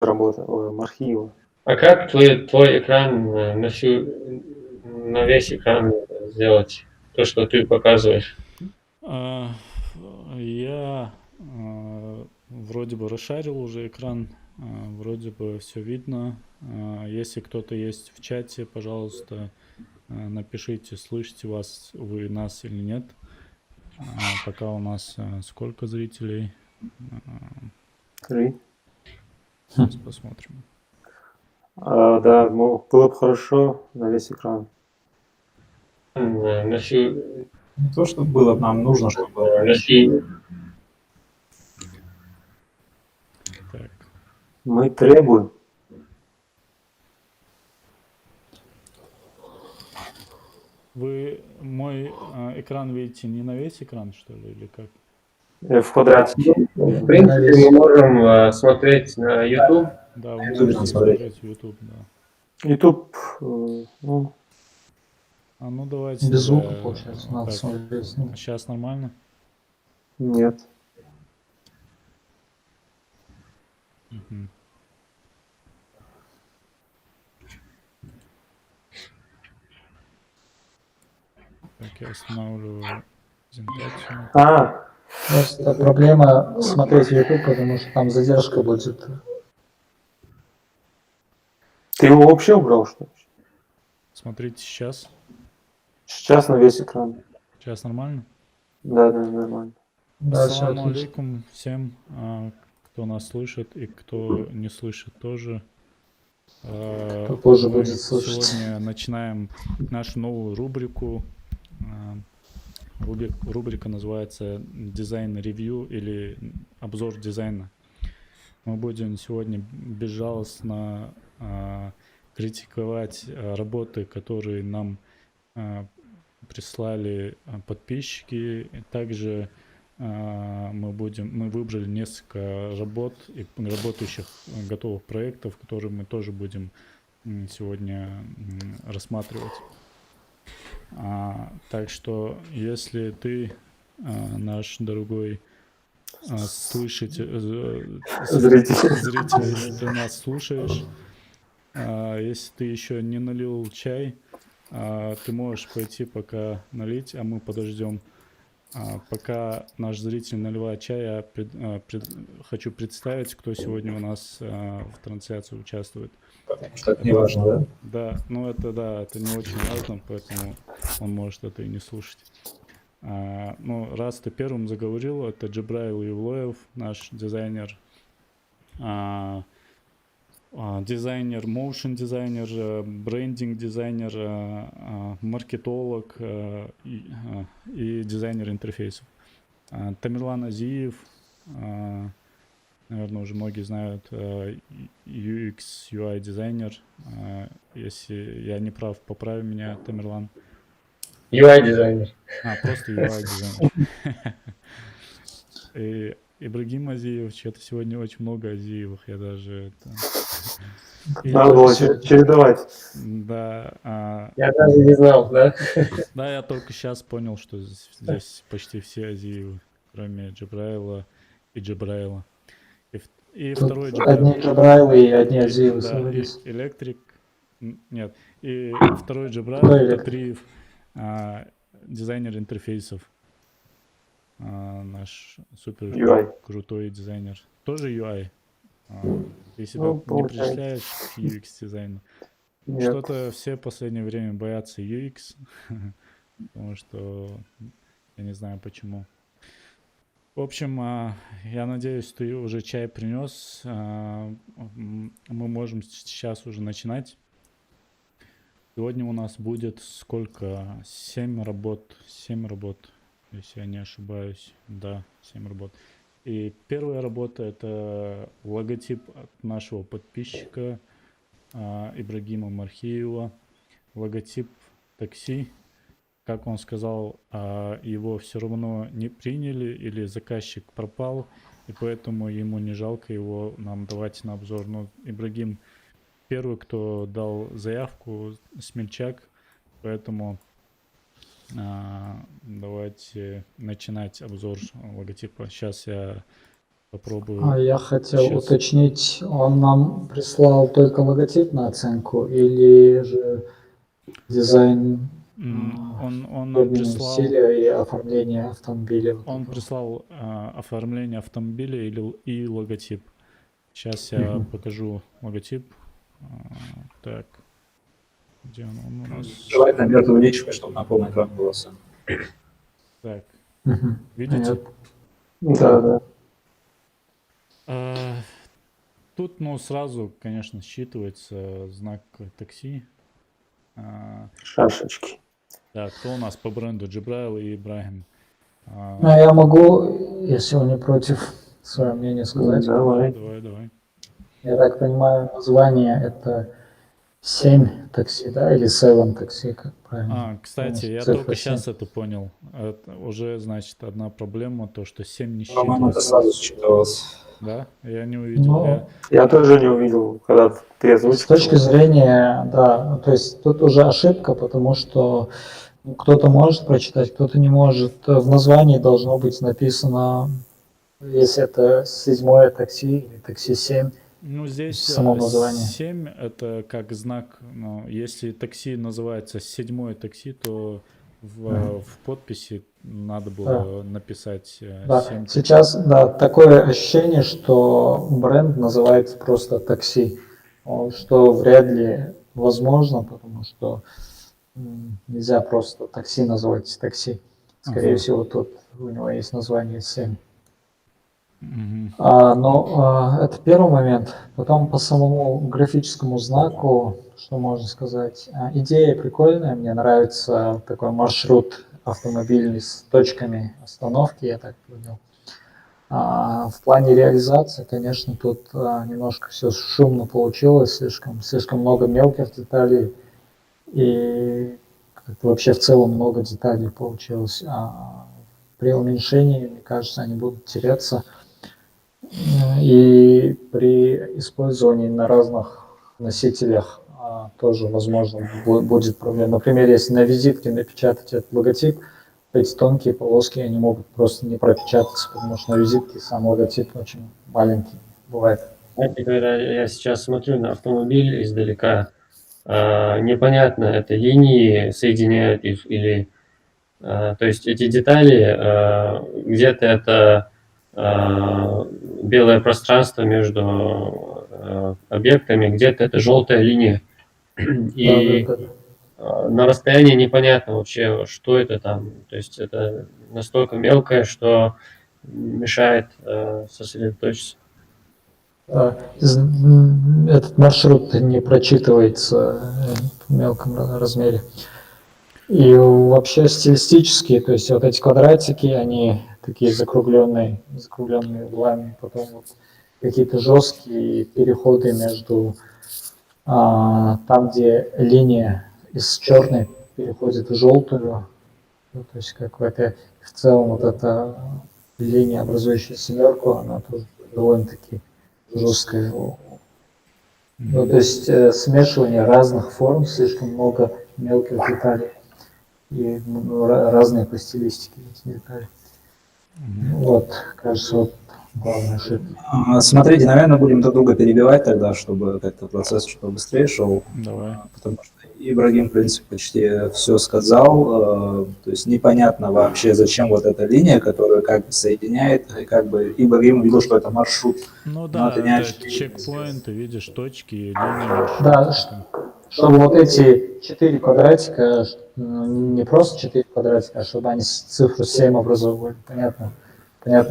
работа, ой, Мархиева. А как твой экран на весь экран сделать? То, что ты показываешь. А, Я вроде бы расшарил уже экран, вроде бы все видно. Если кто-то есть в чате, пожалуйста, напишите, слышите вас вы нас или нет. Пока у нас сколько зрителей? 3. Сейчас посмотрим. Да, было бы хорошо на весь экран. На всю Не то, что было, нам нужно, чтобы было. на всей- Так, Мы требуем. вы мой экран видите не на весь экран, что ли, или как? В квадрате. В принципе, мы можем смотреть на YouTube. Да, вы YouTube можете смотреть. смотреть YouTube, да. YouTube, ну, Ну давайте. Без звука, да, получается, вот надо так. смотреть. Ну, Сейчас нормально? нет. Мгм. Так, я останавливаю презентацию. просто проблема смотреть YouTube, потому что там задержка будет. Ты его вообще убрал, что ли? Смотрите сейчас. Сейчас на весь экран. Сейчас нормально? Да, нормально. Да, все Ассаламу отлично. алейкум всем, кто нас слышит и кто не слышит тоже. Кто позже Мы будет слышать. сегодня начинаем нашу новую рубрику. Рубрика называется «Дизайн-ревью» или «Обзор дизайна». Мы будем сегодня безжалостно критиковать работы, которые нам прислали подписчики. Также мы выбрали несколько работ и работающих готовых проектов, которые мы тоже будем сегодня рассматривать. Так что, если ты, наш дорогой зритель, если ты нас слушаешь, если ты еще не налил чай, ты можешь пойти пока налить, а мы подождем. Пока наш зритель наливает чай, я хочу представить, кто сегодня у нас в трансляции участвует. Что это не важно, да? Да, это не очень важно, поэтому он может это и не слушать. Раз ты первым заговорил, это Джибраил Евлоев, наш дизайнер, моушен дизайнер, брендинг дизайнер, маркетолог и дизайнер интерфейсов. Тамерлан Азиев, наверное, уже многие знают, UX, UI дизайнер. Если я не прав, поправь меня, Тамерлан. UI дизайнер. Просто UI дизайнер. И Ибрагим Азиев, что-то сегодня очень много Азиевых, я даже Надо было чередовать. Да. Я даже не знал, да? Да, я только сейчас понял, что здесь почти все Азиевы, кроме Джабраила и Джабраила. И второй Одни Джабраилы и одни Азиевы собрались. Электрик. Нет. И второй Джабраил Татриев, дизайнер интерфейсов. Наш супер UI. крутой дизайнер. Тоже UI. Ты себя не причисляешь к UX дизайну? Что-то все в последнее время боятся UX, потому что я не знаю почему. В общем, я надеюсь, ты уже чай принес. Мы можем сейчас уже начинать. Сегодня у нас будет сколько? 7 работ. 7 работ, если я не ошибаюсь. Да, 7 работ. И первая работа — это логотип от нашего подписчика Ибрагима Мархиева. Логотип такси. Как он сказал, его все равно не приняли или заказчик пропал, и поэтому ему не жалко его нам давать на обзор. Но Ибрагим первый, кто дал заявку, смельчак, поэтому давайте начинать обзор логотипа. Сейчас я Попробую. Я хотел Щас. уточнить, он нам прислал только логотип на оценку или же дизайн, Он нам термины прислал, стиля и оформление автомобиля? Вот он этого? прислал оформление автомобиля и логотип. Сейчас я Мгм. покажу логотип. Так, где он у нас? Желательно мертвую увеличивать, чтобы на полный экран было все. Так, Мгм. видите? Понятно. Да, да. А, Тут, ну, сразу, конечно, считывается знак такси. Шашечки. Да, кто у нас по бренду? Джибраил и Ибрагим. Я могу, если вы не против, свое мнение сказать. Давай. Давай. Я так понимаю, название это 7 такси, да, или 7 такси, как правильно? Кстати, я Цифра только 7. сейчас это понял. Это уже, значит, одна проблема, то, что 7 не По-моему, это считывается. сразу считывалось. Да? Я не увидел. Ну, Я тоже не увидел, когда ты с озвучил. точки зрения, да, то есть тут уже ошибка, потому что кто-то может прочитать, кто-то не может. В названии должно быть написано, если это 7 такси или такси 7, Ну, здесь само название. 7 это как знак. Ну, если такси называется 7 такси, то в подписи надо было написать Да, 7 такси. сейчас, да, такое ощущение, что бренд называется просто такси, что вряд ли возможно, потому что нельзя просто такси называть такси. Скорее Ага. всего, тут у него есть название 7. Мгм. Но это первый момент. Потом по самому графическому знаку, что можно сказать. Идея прикольная, мне нравится такой маршрут автомобильный с точками остановки, я так понял. В плане реализации, конечно, тут немножко все шумно получилось, слишком много мелких деталей и как-то вообще в целом много деталей получилось. При уменьшении, мне кажется, они будут теряться. И при использовании на разных носителях тоже, возможно, будет проблема. Например, если на визитке напечатать этот логотип, эти тонкие полоски, они могут просто не пропечататься, потому что на визитке сам логотип очень маленький бывает. Знаете, когда я сейчас смотрю на автомобиль издалека, непонятно, это линии соединяют их или... То есть эти детали, где-то это белое пространство между объектами, где-то это желтая линия. И Да, да, да. на расстоянии непонятно вообще, что это там. То есть это настолько мелкое, что мешает сосредоточиться. Этот маршрут не прочитывается в мелком размере. И вообще стилистически, то есть вот эти квадратики, они такие закругленные углами, потом вот какие-то жесткие переходы между там, где линия из черной переходит в желтую, ну, то есть как в этой, в целом вот эта линия, образующая семерку, она тоже довольно-таки жесткая. Ну, то есть смешивание разных форм, слишком много мелких деталей и разные по стилистике эти детали. Вот, кажется, вот главная ошибка. Смотрите, наверное, будем друг друга перебивать тогда, чтобы как-то процесс чуть побыстрее шел. Давай. Потому что Ибрагим, в принципе, почти все сказал. То есть непонятно вообще, зачем вот эта линия, которая как бы соединяет, и как бы Ибрагим увидел, что это маршрут. Ну Но да, это не это очевидно. чекпоинты, видишь, точки, линии маршрута. Да, чтобы вот эти 4 квадратика, не просто 4 квадратика, а чтобы они цифру 7 образовывали. Понятно,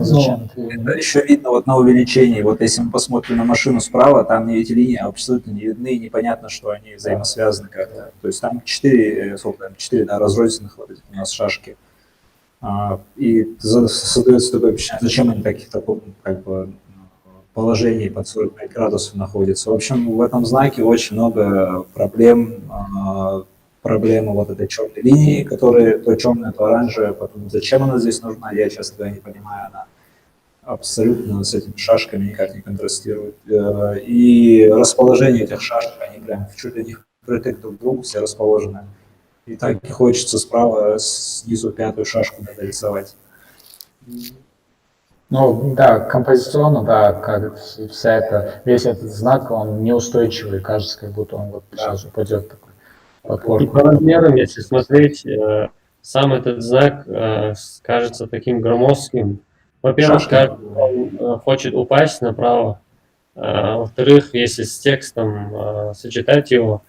зачем это линия. Это еще видно вот на увеличении. Вот если мы посмотрим на машину справа, там эти линии абсолютно не видны, и непонятно, что они взаимосвязаны как-то. То есть там 4 разрозненных вот этих у нас шашки. И создается такое впечатление, зачем они в таком как бы положении под 45 градусов находятся. В общем, в этом знаке очень много проблем. Проблема вот этой черной линии, которая то черная, то оранжевая. Потом, зачем она здесь нужна, я, честно говоря, не понимаю. Она абсолютно с этими шашками никак не контрастирует. И расположение этих шашек, они прям чуть ли не впритык друг к другу все расположены. И так и хочется справа снизу пятую шашку нарисовать. Ну, да, композиционно, да, как вся эта, весь этот знак, он неустойчивый, кажется, как будто он вот сейчас упадет такой И подпорку. по размерам, если смотреть, сам этот знак кажется таким громоздким. Во-первых, Шашка. кажется, он хочет упасть направо. Во-вторых, если с текстом сочетать его,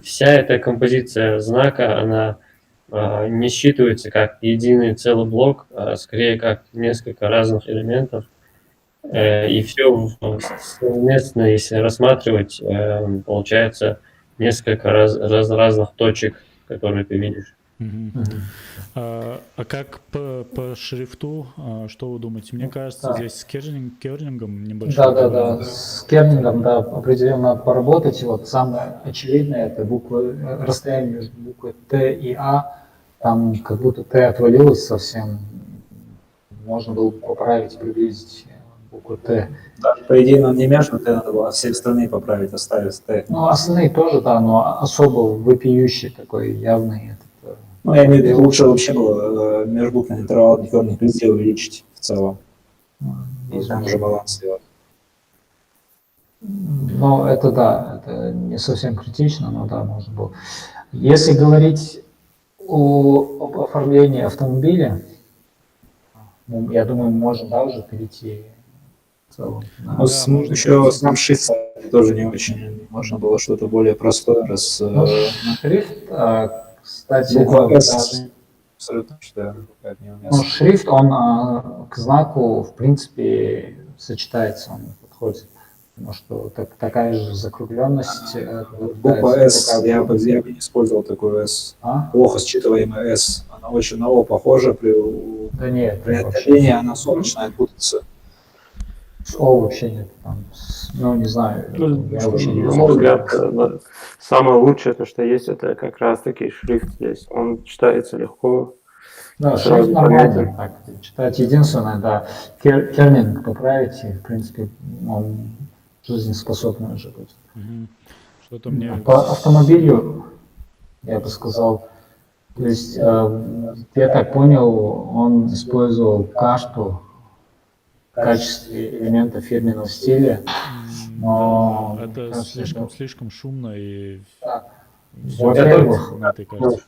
вся эта композиция знака, она не считывается как единый целый блок, а скорее как несколько разных элементов. И все совместно, если рассматривать, получается несколько разных точек, которые ты видишь. Мгм. А как по шрифту, что вы думаете? Мне кажется, Да. здесь с кернингом небольшой Да, да, проблема. да. С кернингом, да, определенно надо поработать. И вот самое очевидное, это буквы, расстояние между буквой Т и А. Там как будто Т отвалилось совсем. Можно было бы поправить, приблизить букву Т. Даже, по идее, нам не между Т надо было, а все остальные поправить, оставить Т. Ну, остальные тоже, да, но особо вопиющий такой явный. Этот, Ну, я имею в виду, лучше вообще было межбуквенный интервал дернуть везде увеличить в целом. И там уже баланс сделать. ну, это да, это не совсем критично, но да, можно было. Если говорить об оформлении автомобиля, ну, я думаю, мы можем, да, уже перейти в целом на... Ну, еще сам шрифт тоже не очень. Можно было что-то более простое, раз Ну, шрифт, кстати, буква это «С» даже- абсолютно считаю, какая-то ну, неуместная. шрифт, он к знаку, в принципе, сочетается, он подходит. Потому что такая же закругленность. Буква «С», я бы не использовал такую «С». А? Плохо считываемая «С». Она очень на «О» похожа. Да нет, При вообще. отдалении она снова начинает путаться. С О вообще нет. Там, ну, не знаю, я вообще не На знаю. мой взгляд, самое лучшее, то, что есть, это как раз-таки шрифт здесь. Он читается легко. Да, сразу шрифт нормальный, понятен. так, читать. Единственное, да, кернинг поправить, и, в принципе, он жизнеспособный уже будет. Мгм. Что-то мне... По автомобилю, я бы сказал, то есть, я так понял, он использовал карту в качестве элемента фирменного стиля, но Да, это кажется, что- слишком шумно и Да. всё Во-первых, на этой карте.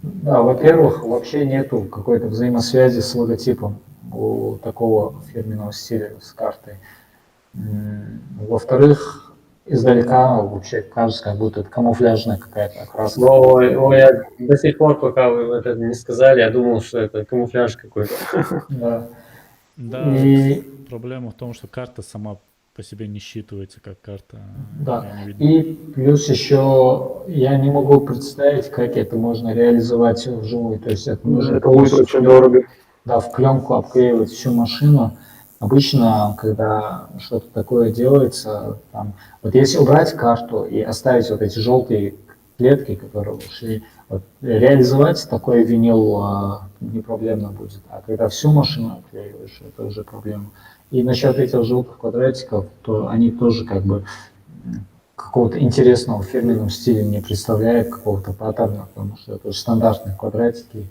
да, во-первых, вообще нету какой-то взаимосвязи с логотипом у такого фирменного стиля с картой. Во-вторых, издалека вообще кажется, как будто это камуфляжная какая-то окраска. Ой, я до сих пор, пока вы это не сказали, я думал, что это камуфляж какой-то. Да. Да, И, проблема в том, что карта сама по себе не считывается как карта. да. Её не видно. И плюс еще я не могу представить, как это можно реализовать вживую. То есть это нужно Это будет полностью очень дорого. да, в пленку обклеивать всю машину. Обычно, когда что-то такое делается, там, вот если убрать карту и оставить вот эти желтые клетки, которые ушли, вот, реализовать такой винил не проблемно будет. А когда всю машину обклеиваешь, это уже проблема. И насчет этих желтых квадратиков, то они тоже как бы какого-то интересного в фирменном стиле не представляют, какого-то паттерна, потому что это стандартные квадратики.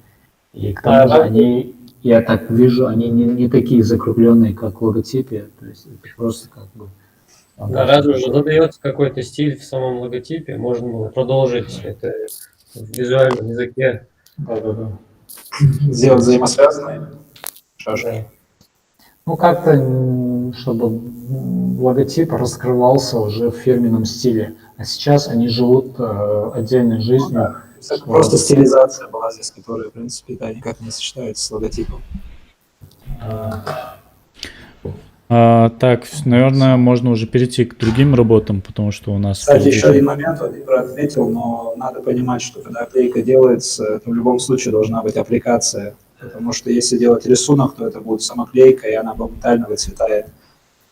И к тому же они, я так вижу, они не такие закругленные, как в логотипе. То есть это просто как бы... Да, раз уже задается какой-то стиль в самом логотипе, можно было продолжить это в визуальном языке. Да. Сделать взаимосвязанные шашки. Да. Ну, как-то, чтобы логотип раскрывался уже в фирменном стиле. А сейчас они живут отдельной жизнью. Это просто стилизация была здесь, которая, в принципе, да, никак не сочетается с логотипом. Так, наверное, можно уже перейти к другим работам, потому что у нас... Кстати, впереди- еще один момент, вот Ибра отметил, но надо понимать, что когда оклейка делается, то в любом случае должна быть аппликация. Потому что если делать рисунок, то это будет самоклейка, и она моментально выцветает.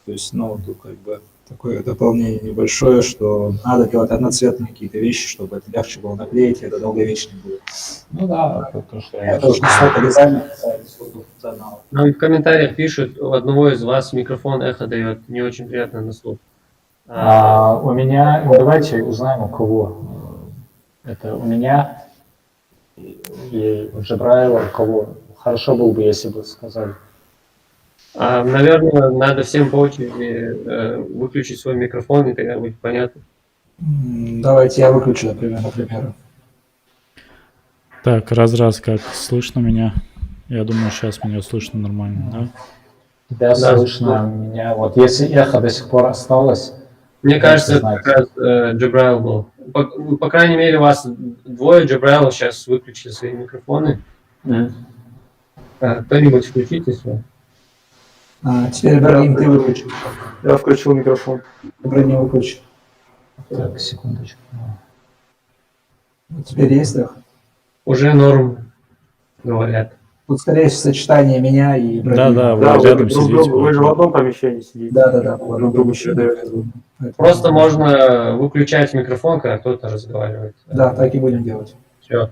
То есть, ну, тут как бы такое дополнение небольшое, что надо делать одноцветные какие-то вещи, чтобы это легче было наклеить, и это долговечно будет. Ну да, это то, что я... Это уже не столько дизайна, сколько функционала. Нам в комментариях пишут, у одного из вас микрофон эхо дает, не очень приятно на слух. У меня, давайте узнаем у кого. Это у меня и у Джабраева, у кого. Хорошо было бы, если бы сказали. Наверное, надо всем по очереди выключить свой микрофон, и тогда будет понятно. Давайте я выключу, например. Так, раз, как слышно меня? Я думаю, сейчас меня слышно нормально, да? Тебя Да, слышно, меня вот если эхо до сих пор осталось, Мне кажется, это знаете. как раз Джабраил был. По крайней мере, у вас двое Джабраилов сейчас выключили свои микрофоны. Кто-нибудь включите свой. Теперь, Ибрагим, ты выключи. Я включил микрофон. Ибрагим, выключи. Так, секундочку. Вот теперь есть их? Уже норм, говорят. Тут, скорее всего, сочетание меня и Ибрагима. Да, Да, вы рядом друг сидите. другу- вы же в поэтому- одном помещении сидите. Да, по друг другу еще дает. Просто можно выключать микрофон, когда кто-то разговаривает. Да, так и будем делать. Все.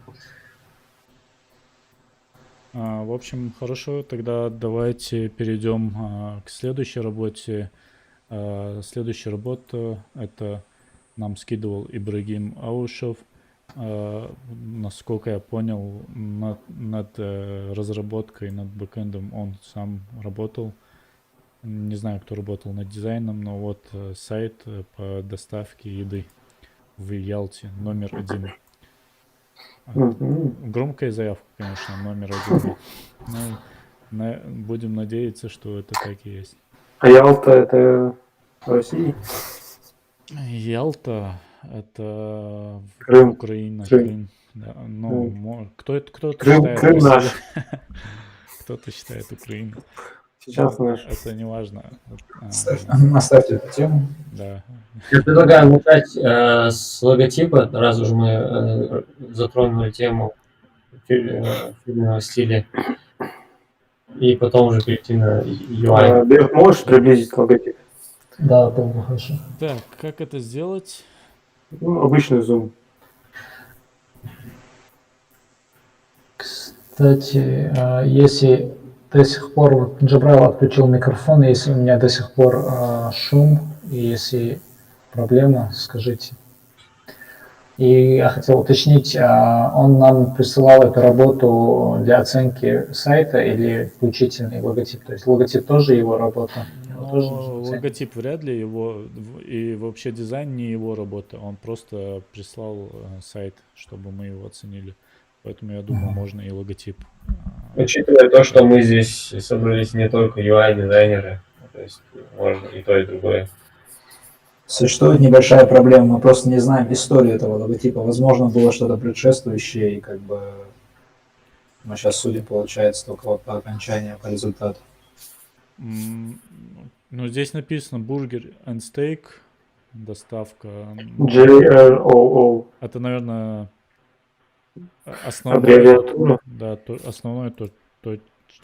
В общем, хорошо, тогда давайте перейдем к следующей работе. Следующая работа это нам скидывал Ибрагим Аушев. Насколько я понял, над разработкой, над бэкэндом он сам работал. Не знаю, кто работал над дизайном, но вот сайт по доставке еды в Ялте номер 1. Мгм. Громкая заявка, конечно, номер 1. Но будем надеяться, что это так и есть. А Ялта это Россия? Ялта это Крым. Украина, Крым. Крым. Да, ну, кто-то Крым- считает Крым Россию. наш. Кто-то считает Украину. Сейчас наш. Это не важно. Оставьте эту тему. Да. Я предлагаю начать с логотипа, раз уж мы затронули тему фирменного стиля, и потом уже перейти на UI. Берг, можешь приблизить логотип? Да, было бы хорошо. Так, как это сделать? Ну, обычный зум. Кстати, если до сих пор вот Джабраил отключил микрофон, если у меня до сих пор шум, и если проблема, скажите. И я хотел уточнить, он нам присылал эту работу для оценки сайта или включительный логотип? То есть логотип тоже его работа? Его тоже нужно оценивать? Логотип вряд ли его, и вообще дизайн не его работа. Он просто прислал сайт, чтобы мы его оценили. Поэтому я думаю, можно и логотип. Учитывая то, что мы здесь собрались не только UI-дизайнеры, то есть можно и то, и другое. Существует небольшая проблема, мы просто не знаем историю этого логотипа. Возможно, было что-то предшествующее, и как бы мы сейчас судим, получается, только вот по окончанию, по результату. Ну, здесь написано бургер and steak, доставка. JROO. Это, наверное, основное, Аббревиатура. да, основное то,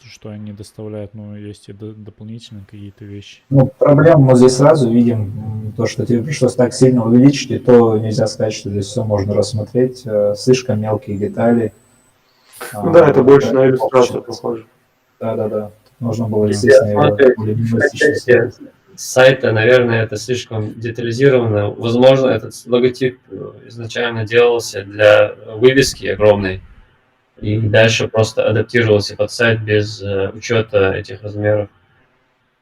что они доставляют, но есть и дополнительные какие-то вещи. Ну, проблему мы здесь сразу видим, то, что тебе пришлось так сильно увеличить, и то нельзя сказать, что здесь все можно рассмотреть. Слишком мелкие детали. Ну да, это больше на иллюстрацию похоже. Да. Нужно было, естественно, его более минималистично сделать. С сайта, наверное, это слишком детализировано. Возможно, этот логотип изначально делался для вывески огромной, и дальше просто адаптировался под сайт без учета этих размеров.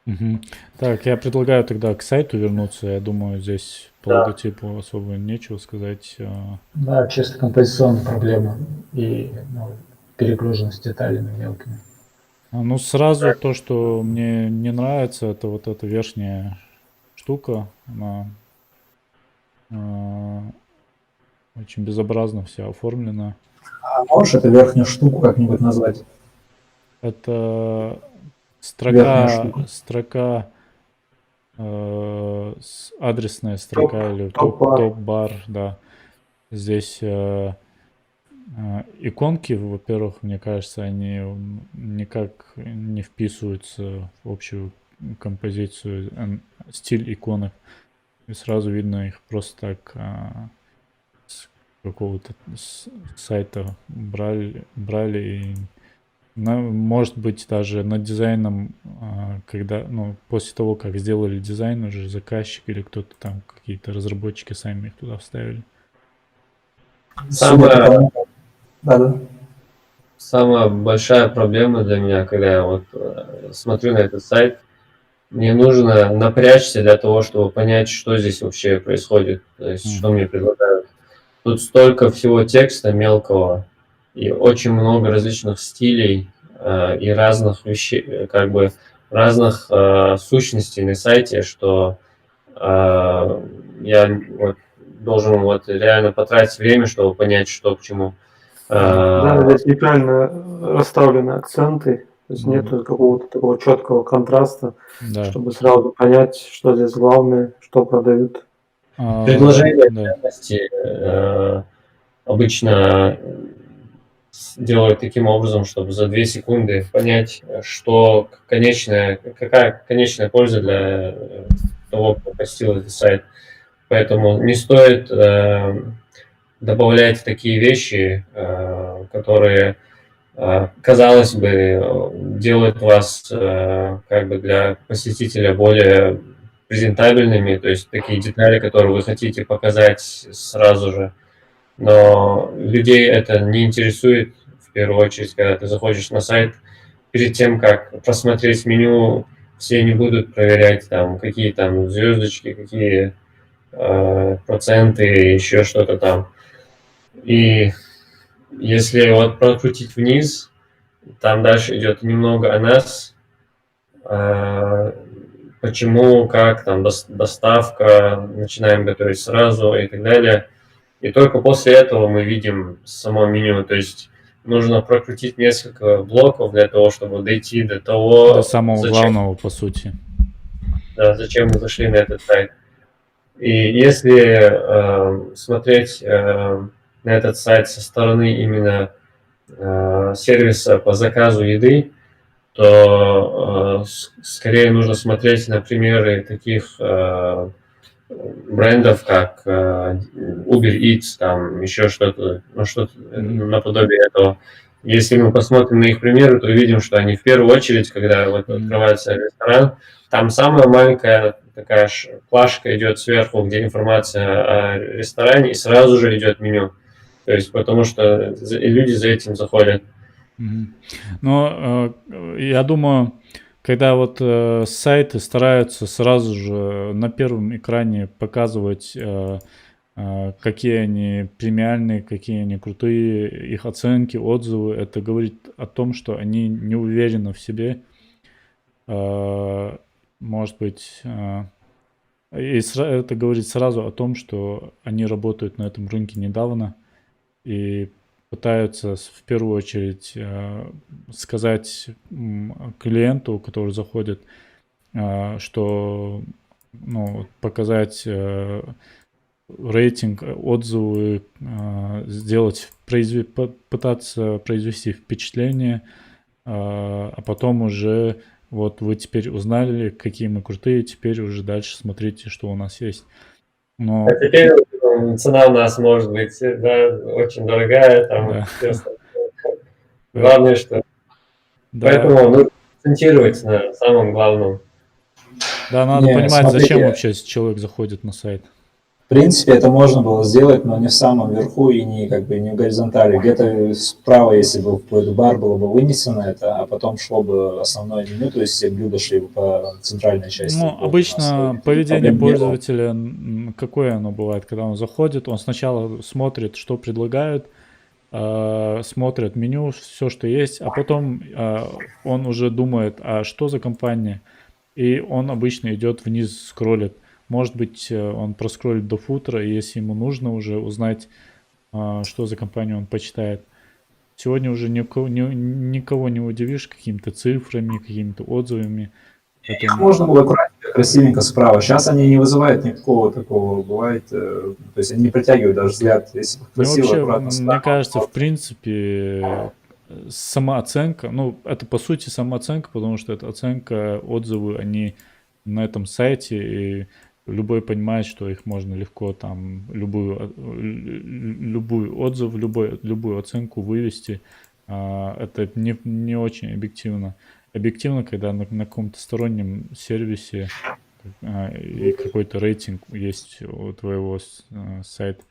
Мгм. Так, я предлагаю тогда к сайту вернуться. Я думаю, здесь по Да. логотипу особо нечего сказать. Да, чисто композиционная проблема и перегруженность деталями мелкими. Ну, сразу то, что мне не нравится, это вот эта верхняя штука. Она очень безобразно вся оформлена. А можешь эту верхнюю штуку как-нибудь назвать? Это Верхняя строка, штука. адресная строка или топ-бар. топ-бар, да. Здесь иконки, во-первых, мне кажется, они никак не вписываются в общую композицию, стиль иконок. И сразу видно их просто так с какого-то сайта брали и может быть даже над дизайном, когда, после того, как сделали дизайн, уже заказчик или кто-то там, какие-то разработчики сами их туда вставили. Судя по тому- Да. самая большая проблема для меня, когда я вот смотрю на этот сайт, мне нужно напрячься для того, чтобы понять, что здесь вообще происходит, то есть что мне предлагают. Тут столько всего текста мелкого и очень много различных стилей и разных вещей, как бы разных сущностей на сайте, что я вот должен вот реально потратить время, чтобы понять, что к чему. Да, здесь неправильно расставлены акценты, то есть нету какого-то такого четкого контраста, Да. чтобы сразу понять, что здесь главное, что продают. Предложение Да. ценности обычно делают таким образом, чтобы за 2 секунды понять, что какая конечная польза для того, кто посетил этот сайт. Поэтому не стоит добавлять такие вещи, которые, казалось бы, делают вас как бы для посетителя более презентабельными, то есть такие детали, которые вы хотите показать сразу же. Но людей это не интересует в первую очередь, когда ты заходишь на сайт. Перед тем, как просмотреть меню, все не будут проверять, там, какие там звездочки, какие проценты, еще что-то там. И если вот прокрутить вниз, там дальше идет немного о нас, почему, как там доставка, начинаем готовить сразу и так далее. И только после этого мы видим само меню. То есть нужно прокрутить несколько блоков для того, чтобы дойти до того, До самого главного, по сути. Да, зачем мы зашли на этот сайт. И если смотреть на этот сайт со стороны именно сервиса по заказу еды, то скорее нужно смотреть на примеры таких брендов, как Uber Eats, там еще что-то, ну, что-то наподобие этого. Если мы посмотрим на их примеры, то увидим, что они в первую очередь, когда вот открывается ресторан, там самая маленькая такая плашка идет сверху, где информация о ресторане, и сразу же идет меню. То есть потому что люди за этим заходят. Но я думаю, когда вот сайты стараются сразу же на первом экране показывать, какие они премиальные, какие они крутые, их оценки, отзывы, это говорит о том, что они не уверены в себе. Может быть, и это говорит сразу о том, что они работают на этом рынке недавно и пытаются в первую очередь сказать клиенту, который заходит, что, ну, показать рейтинг, отзывы, сделать, пытаться произвести впечатление, а потом уже вот вы теперь узнали, какие мы крутые, теперь уже дальше смотрите, что у нас есть. Но... А теперь цена у нас может быть, да, очень дорогая, там, Да. все остальное. Главное, что... Да. Поэтому нужно акцентировать на самом главном. Да, надо понимать, зачем вообще человек заходит на сайт. В принципе, это можно было сделать, но не в самом верху и не как бы не в горизонтали. Где-то справа, если бы в какой-то бар было бы вынесено это, а потом шло бы основное меню, то есть все блюда шли бы по центральной части. Ну, обычно поведение пользователя, какое оно бывает, когда он заходит, он сначала смотрит, что предлагают, смотрит меню, все, что есть, а потом он уже думает, а что за компания, и он обычно идет вниз, скроллит. Может быть, он проскроллит до футера, и если ему нужно уже узнать, что за компанию, он почитает. Сегодня уже никого не удивишь какими-то цифрами, какими-то отзывами. Их можно было красивенько справа. Сейчас они не вызывают никакого такого, бывает, то есть они не притягивают даже взгляд. Если красиво, вообще, аккуратно справа, мне кажется, в принципе, самооценка, ну, это по сути самооценка, потому что это оценка, отзывы, они на этом сайте, и любой понимает, что их можно легко там любой отзыв, любую оценку вывести. Это не очень объективно. Объективно, когда на каком-то стороннем сервисе и какой-то рейтинг есть у твоего сайта.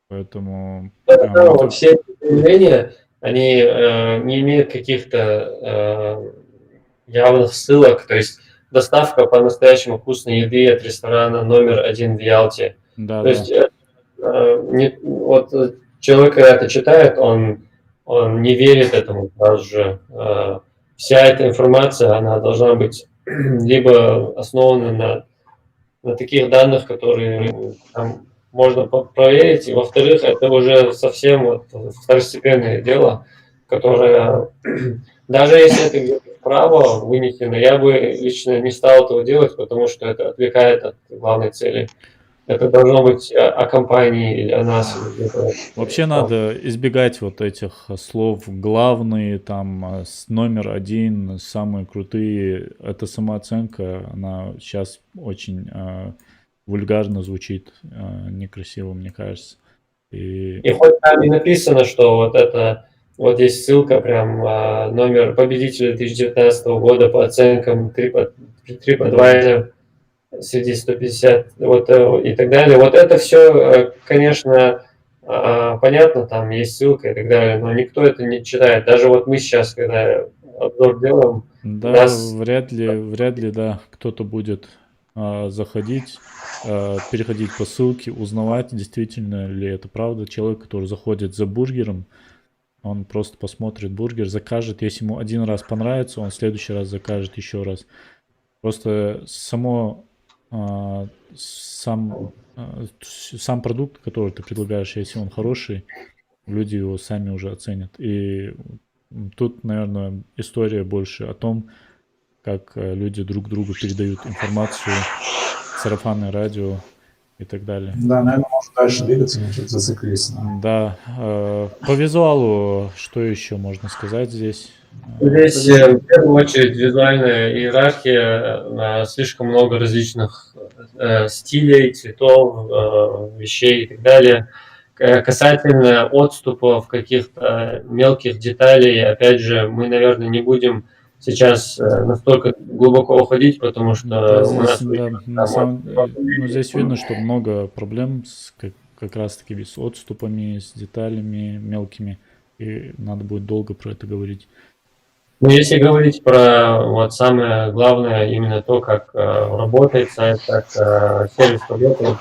Поэтому... Все эти заявления, они не имеют каких-то явных ссылок, то есть доставка по-настоящему вкусной еды от ресторана номер 1 в Ялте. Да, То да. есть вот человек, когда это читает, он не верит этому сразу же. Вся эта информация, она должна быть либо основана на таких данных, которые там можно проверить, и во-вторых, это уже совсем вот второстепенное дело, которое даже если это где-то вправо вынесено, я бы лично не стал этого делать, потому что это отвлекает от главной цели. Это должно быть о компании или о нас. Или где-то. Вообще надо избегать вот этих слов главные, там, номер 1, самые крутые. Эта самооценка, она сейчас очень вульгарно звучит, некрасиво, мне кажется. И хоть там и написано, что вот это, вот есть ссылка, прям номер победителя 2019 года по оценкам TripAdvisor среди 150 вот, и так далее. Вот это все, конечно, понятно, там есть ссылка и так далее, но никто это не читает. Даже вот мы сейчас, когда обзор делаем, Да, нас... вряд ли, да, кто-то будет заходить, переходить по ссылке, узнавать, действительно ли это правда. Человек, который заходит за бургером, он просто посмотрит бургер, закажет. Если ему один раз понравится, он в следующий раз закажет еще раз. Просто сам продукт, который ты предлагаешь, если он хороший, люди его сами уже оценят. И тут, наверное, история больше о том, как люди друг другу передают информацию, сарафанное радио и так далее. Да, наверное, можно дальше двигаться, мы что-то зациклились. Да. По визуалу, что еще можно сказать здесь? Здесь в первую очередь визуальная иерархия, слишком много различных стилей, цветов, вещей и так далее. Касательно отступов, каких-то мелких деталей, опять же, мы, наверное, не будем сейчас настолько глубоко уходить, потому что Да, у нас... здесь видно, что много проблем как раз-таки с отступами, с деталями мелкими, и надо будет долго про это говорить. Ну, если говорить про вот самое главное, именно то, как работает сайт, как сервис работает,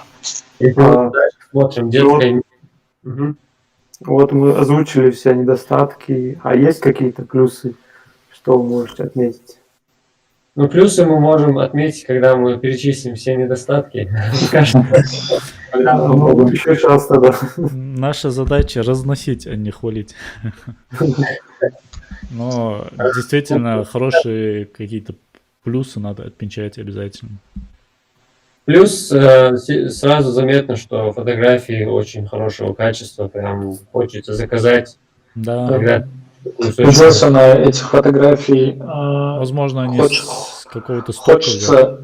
если мы дальше смотрим детское... Вот мы озвучили все недостатки, а есть какие-то плюсы, что вы можете отметить? Ну, плюсы мы можем отметить, когда мы перечислим все недостатки. Еще часто, да. Наша задача разносить, а не хвалить. Но действительно хорошие какие-то плюсы надо отмечать обязательно. Плюс сразу заметно, что фотографии очень хорошего качества, прям хочется заказать. Да. Единственное, этих фотографий возможно, они с какого-то стока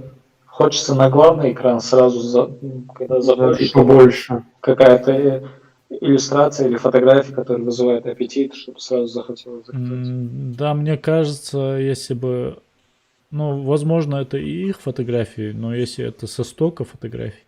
хочется на главный экран сразу, когда запустишь побольше какая-то иллюстрация или фотография, которая вызывает аппетит, чтобы сразу захотелось заказать. Да, мне кажется, если бы... Ну, возможно, это и их фотографии, но если это со стока фотографий.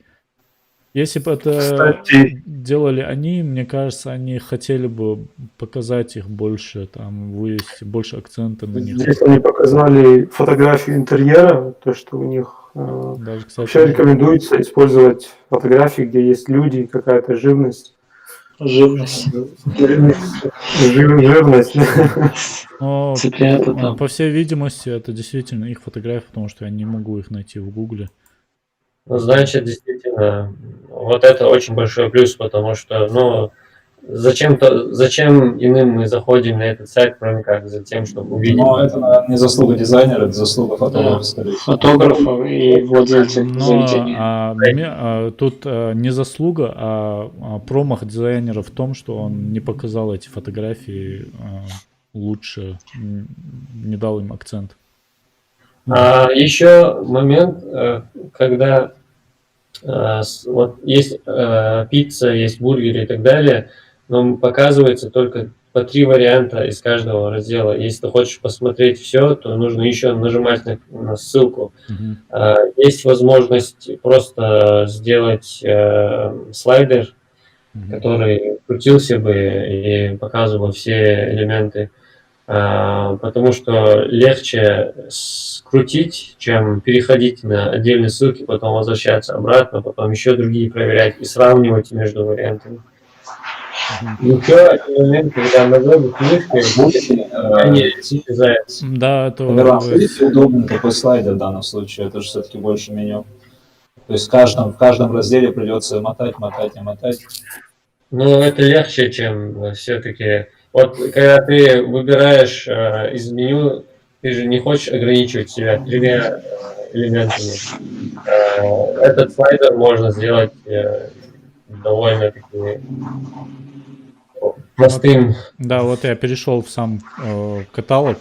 Если бы это делали они, мне кажется, они хотели бы показать их больше, там, вывести больше акцента на них. Здесь они показали фотографию интерьера, то, что у них даже, кстати, вообще рекомендуется использовать фотографии, где есть люди, какая-то живность. Живность. Жирность. Но, по всей видимости, это действительно их фотографии, потому что я не могу их найти в Гугле. Ну, значит, действительно, вот это очень большой плюс, потому что, ну, зачем иным мы заходим на этот сайт, кроме как за тем, чтобы увидеть. Но это, наверное, не заслуга дизайнера, это заслуга фотографа. Да, фотографов и владельцев заведения. Тут не заслуга, а промах дизайнера в том, что он не показал эти фотографии лучше, не дал им акцент. Еще момент, когда вот есть пицца, есть бургеры и так далее, но показывается только по 3 варианта из каждого раздела. Если ты хочешь посмотреть все, то нужно еще нажимать на ссылку. Есть возможность просто сделать слайдер, который крутился бы и показывал все элементы. Потому что легче скрутить, чем переходить на отдельные ссылки, потом возвращаться обратно, потом еще другие проверять и сравнивать между вариантами. Еще один момент, когда наводишь мышкой, Будете, они исчезают. Да, это Тамерлан, видите, удобный такой слайдер в данном случае, это же все-таки больше меню. То есть в каждом разделе придется мотать и мотать. Но это легче, чем все-таки. Вот когда ты выбираешь из меню, ты же не хочешь ограничивать себя тремя элементами. Этот слайдер можно сделать довольно-таки простым. Да, вот я перешел в сам каталог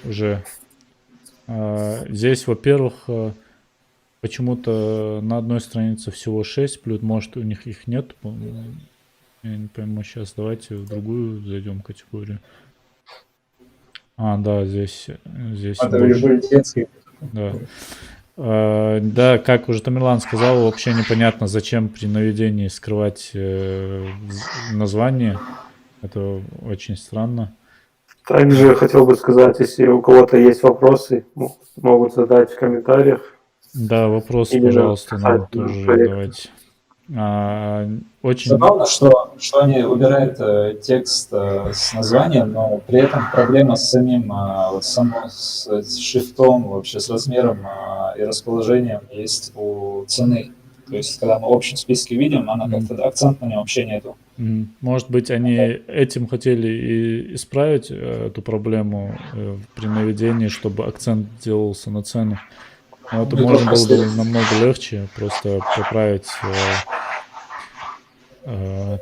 уже. Здесь, во-первых, почему-то на одной странице всего 6 блюд, может у них их нет, я не пойму сейчас. Давайте в другую зайдем категорию. Да, здесь Это больше. любые детские. Да. Да, как уже Тамерлан сказал, вообще непонятно, зачем при наведении скрывать название. Это очень странно. Также хотел бы сказать, если у кого-то есть вопросы, могут задать в комментариях. Да, вопросы, Именно пожалуйста, нам касательно тоже проекта. давайте. Очень... Забавно, что они убирают текст с названием, но при этом проблема с самим с шрифтом, вообще с размером и расположением есть у цены. То есть, когда мы в общем списке видим, она как-то акцент на нем вообще нету. Может быть, они этим хотели и исправить эту проблему при наведении, чтобы акцент делался на цену. Но это можно было бы намного легче, просто поправить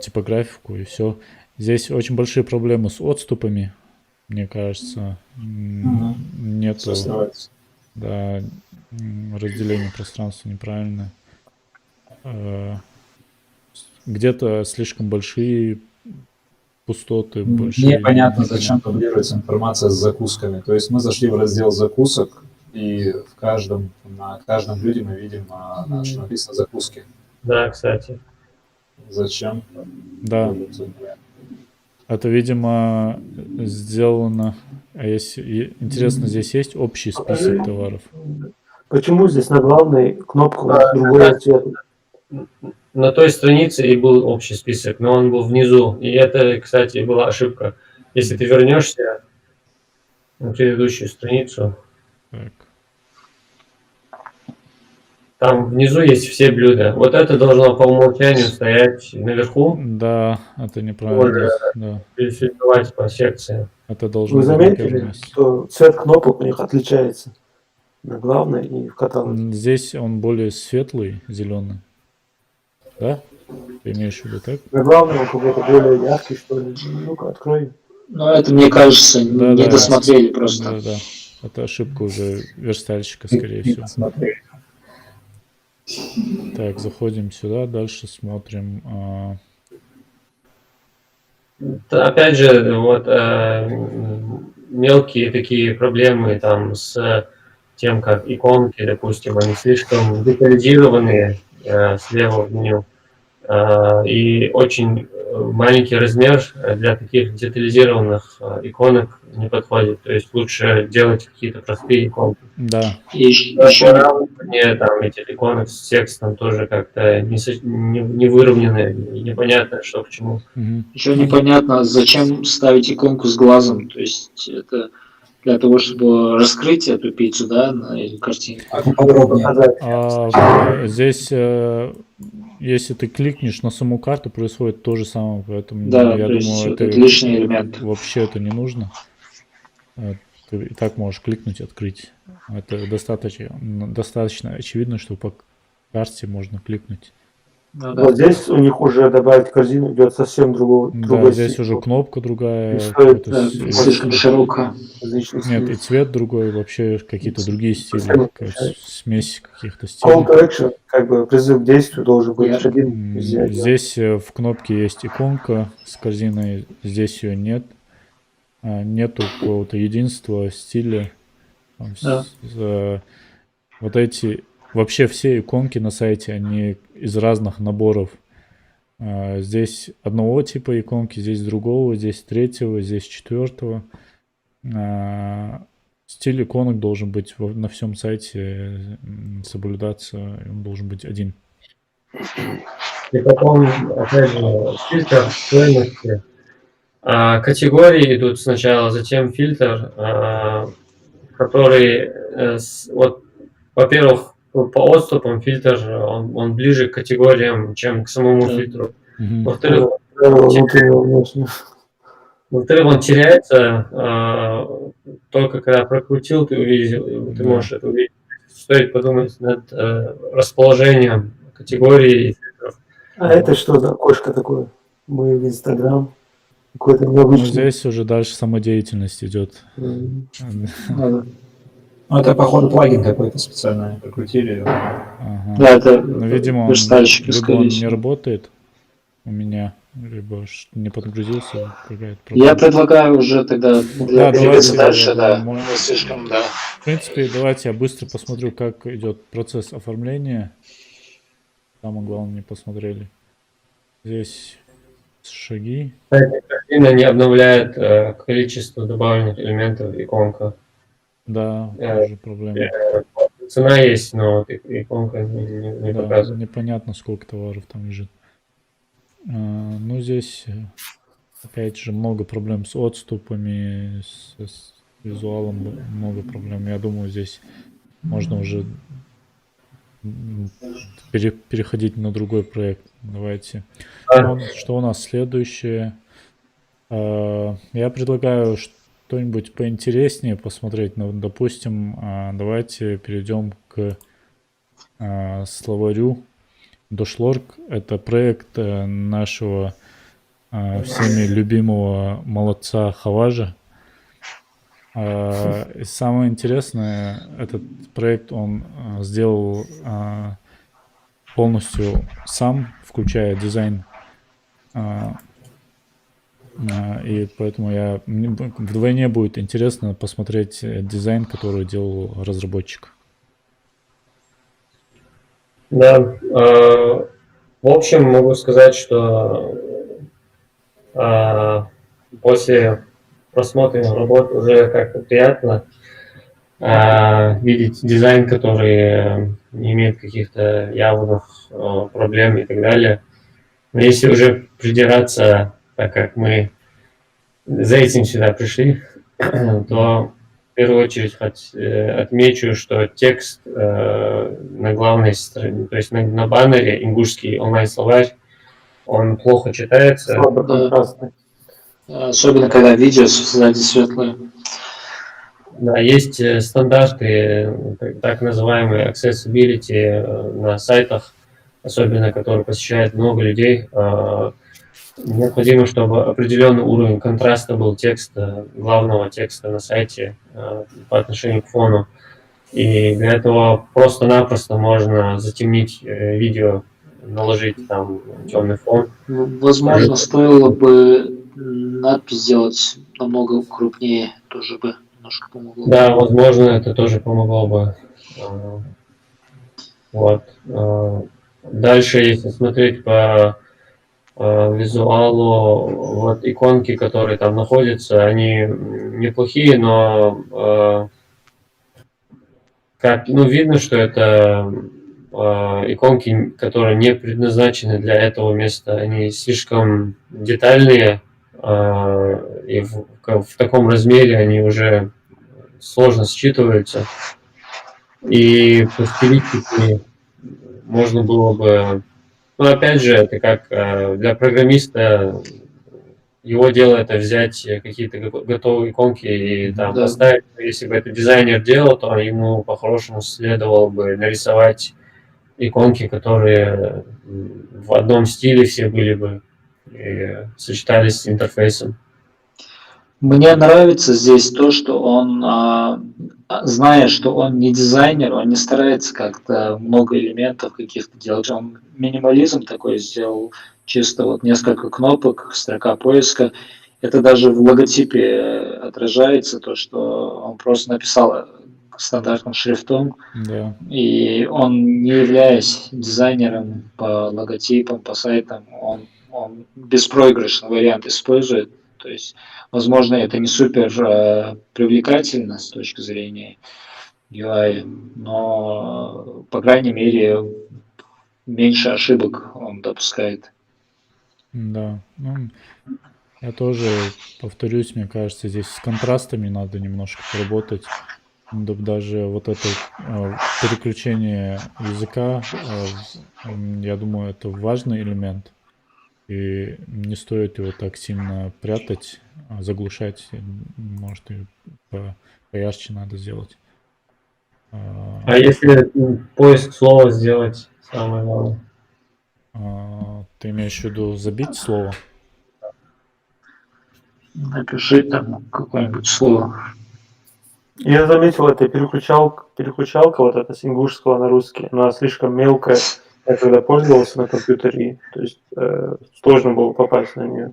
типографику и все. Здесь очень большие проблемы с отступами, мне кажется. Нету разделения пространства неправильно. Где-то слишком большие пустоты. Непонятно, зачем дублируется информация с закусками. То есть мы зашли в раздел закусок, и на каждом блюде мы видим, что написано закуски. Да, кстати. Зачем? Да. Это, видимо, сделано... А если интересно, здесь есть общий список товаров? Почему здесь на главной кнопку другого цвета? На той странице и был общий список, но он был внизу. И это, кстати, была ошибка. Если ты вернешься на предыдущую страницу, Так. там внизу есть все блюда. Вот это должно по умолчанию стоять наверху. Да, это неправильно. Да. Перефильтровать по секции. Это должно Вы быть заметили, что цвет кнопок у них отличается на главной и в каталоге? Здесь он более светлый, зеленый. Да? Ты имеешь в виду так? На главной он какой-то более яркий, что ли. Ну-ка, открой. Ну, это, мне кажется, не досмотрели просто. Да. Это ошибка уже верстальщика, скорее всего. Так, заходим сюда, дальше смотрим. Опять же, вот мелкие такие проблемы там с тем, как иконки, допустим, они слишком детализированные слева в меню. И очень маленький размер для таких детализированных иконок не подходит. То есть лучше делать какие-то простые иконки. Да. И еще там этих иконок с текстом тоже как-то не выровнены, и непонятно, что к чему. Еще непонятно, зачем ставить иконку с глазом. То есть это для того, чтобы раскрыть эту пиццу, да, на картине. Здесь, если ты кликнешь на саму карту, происходит то же самое, поэтому да, я думаю, это лишний элемент. Вообще это не нужно. Ты и так можешь кликнуть, открыть. Это достаточно очевидно, что по карте можно кликнуть. Вот здесь у них уже добавить корзину идет совсем другой. Да, здесь уже кнопка другая. Слишком широкая. Нет, и цвет другой, вообще какие-то другие стили. Смесь каких-то стилей. Call to action, как бы призыв к действию должен быть один. Здесь в кнопке есть иконка с корзиной, здесь ее нет. Нету какого-то единства стиля. Да. Вот эти... Вообще все иконки на сайте, они из разных наборов. Здесь одного типа иконки, здесь другого, здесь третьего, здесь четвертого. Стиль иконок должен быть на всем сайте соблюдаться, и он должен быть один. И потом, опять же, фильтр стоимости. Категории идут сначала, затем фильтр, который, вот, во-первых, по отступам фильтр, он ближе к категориям, чем к самому фильтру. Мгм. Во-вторых, он теряется, только когда прокрутил, ты увидел, ты Да. можешь это увидеть. Стоит подумать над расположением категорий и фильтров. А это что за окошко такое? Мы в Инстаграм. Какой-то Ну, необычный. здесь уже дальше самодеятельность идет. М. Ну, это, походу, плагин какой-то специально прикрутили. Ага. Да, это Ну, видимо, он верстальщики, либо скорее он не всего. работает у меня, либо не подгрузился, какая-то Я проблема. предлагаю уже тогда Да, двигаться давайте, дальше, я да. думаю, Не слишком, да. в принципе, давайте я быстро посмотрю, как идет процесс оформления. Самое главное, не посмотрели. Здесь шаги. Кстати, картина не обновляет количество добавленных элементов иконка. Да, Э, тоже проблема. Цена есть, но вот иконка не Да, показывает. непонятно, сколько товаров там лежит. Ну, здесь, опять же, много проблем с отступами, с визуалом много проблем. Я думаю, здесь можно уже переходить на другой проект. Давайте. Что у нас следующее? Я предлагаю что-нибудь поинтереснее посмотреть. Ну, допустим, давайте перейдем к словарю Дошлорг. Это проект нашего всеми любимого молодца Хаважа. И самое интересное, этот проект он сделал полностью сам, включая дизайн. И поэтому мне вдвойне будет интересно посмотреть дизайн, который делал разработчик. Да. В общем, могу сказать, что после просмотра работ уже как-то приятно видеть дизайн, который не имеет каких-то явных проблем и так далее. Но если уже придираться, так как мы за этим сюда пришли, то в первую очередь отмечу, что текст на главной странице, то есть на баннере ингушский онлайн-словарь, он плохо читается. Слабо контрастный. Особенно, когда видео сзади светлое. Да, есть стандарты, так называемые accessibility на сайтах, особенно которые посещает много людей. Необходимо, чтобы определенный уровень контраста был текста, главного текста на сайте по отношению к фону. И для этого просто-напросто можно затемнить видео, наложить там темный фон. Возможно, стоило бы надпись сделать намного крупнее, тоже бы немножко помогло. Да, возможно, это тоже помогло бы. Вот. Дальше, если смотреть по визуалу, вот иконки, которые там находятся, они неплохие, но видно, что это иконки, которые не предназначены для этого места. Они слишком детальные, и в таком размере они уже сложно считываются. И по стилистике можно было бы... Ну, опять же, это как для программиста его дело это взять какие-то готовые иконки и там поставить. Если бы это дизайнер делал, то ему по-хорошему следовало бы нарисовать иконки, которые в одном стиле все были бы и сочетались с интерфейсом. Мне нравится здесь то, что он, зная, что он не дизайнер, он не старается как-то много элементов каких-то делать. Он минимализм такой сделал, чисто вот несколько кнопок, строка поиска. Это даже в логотипе отражается, то, что он просто написал стандартным шрифтом. Да. И он, не являясь дизайнером по логотипам, по сайтам, он он беспроигрышный вариант использует. То есть, возможно, это не супер привлекательно с точки зрения UI, но, по крайней мере, меньше ошибок он допускает. Да, ну, я тоже повторюсь, мне кажется, здесь с контрастами надо немножко поработать. Даже вот это переключение языка, я думаю, это важный элемент. И не стоит его так сильно прятать, заглушать. Может, и поярче надо сделать. А если поиск слова сделать самое главное? Ты имеешь в виду забить слово? Напиши там какое-нибудь слово. Я заметил, это переключалка вот эта с ингушского на русский, она слишком мелкая. Я когда пользовался на компьютере, то есть сложно было попасть на нее.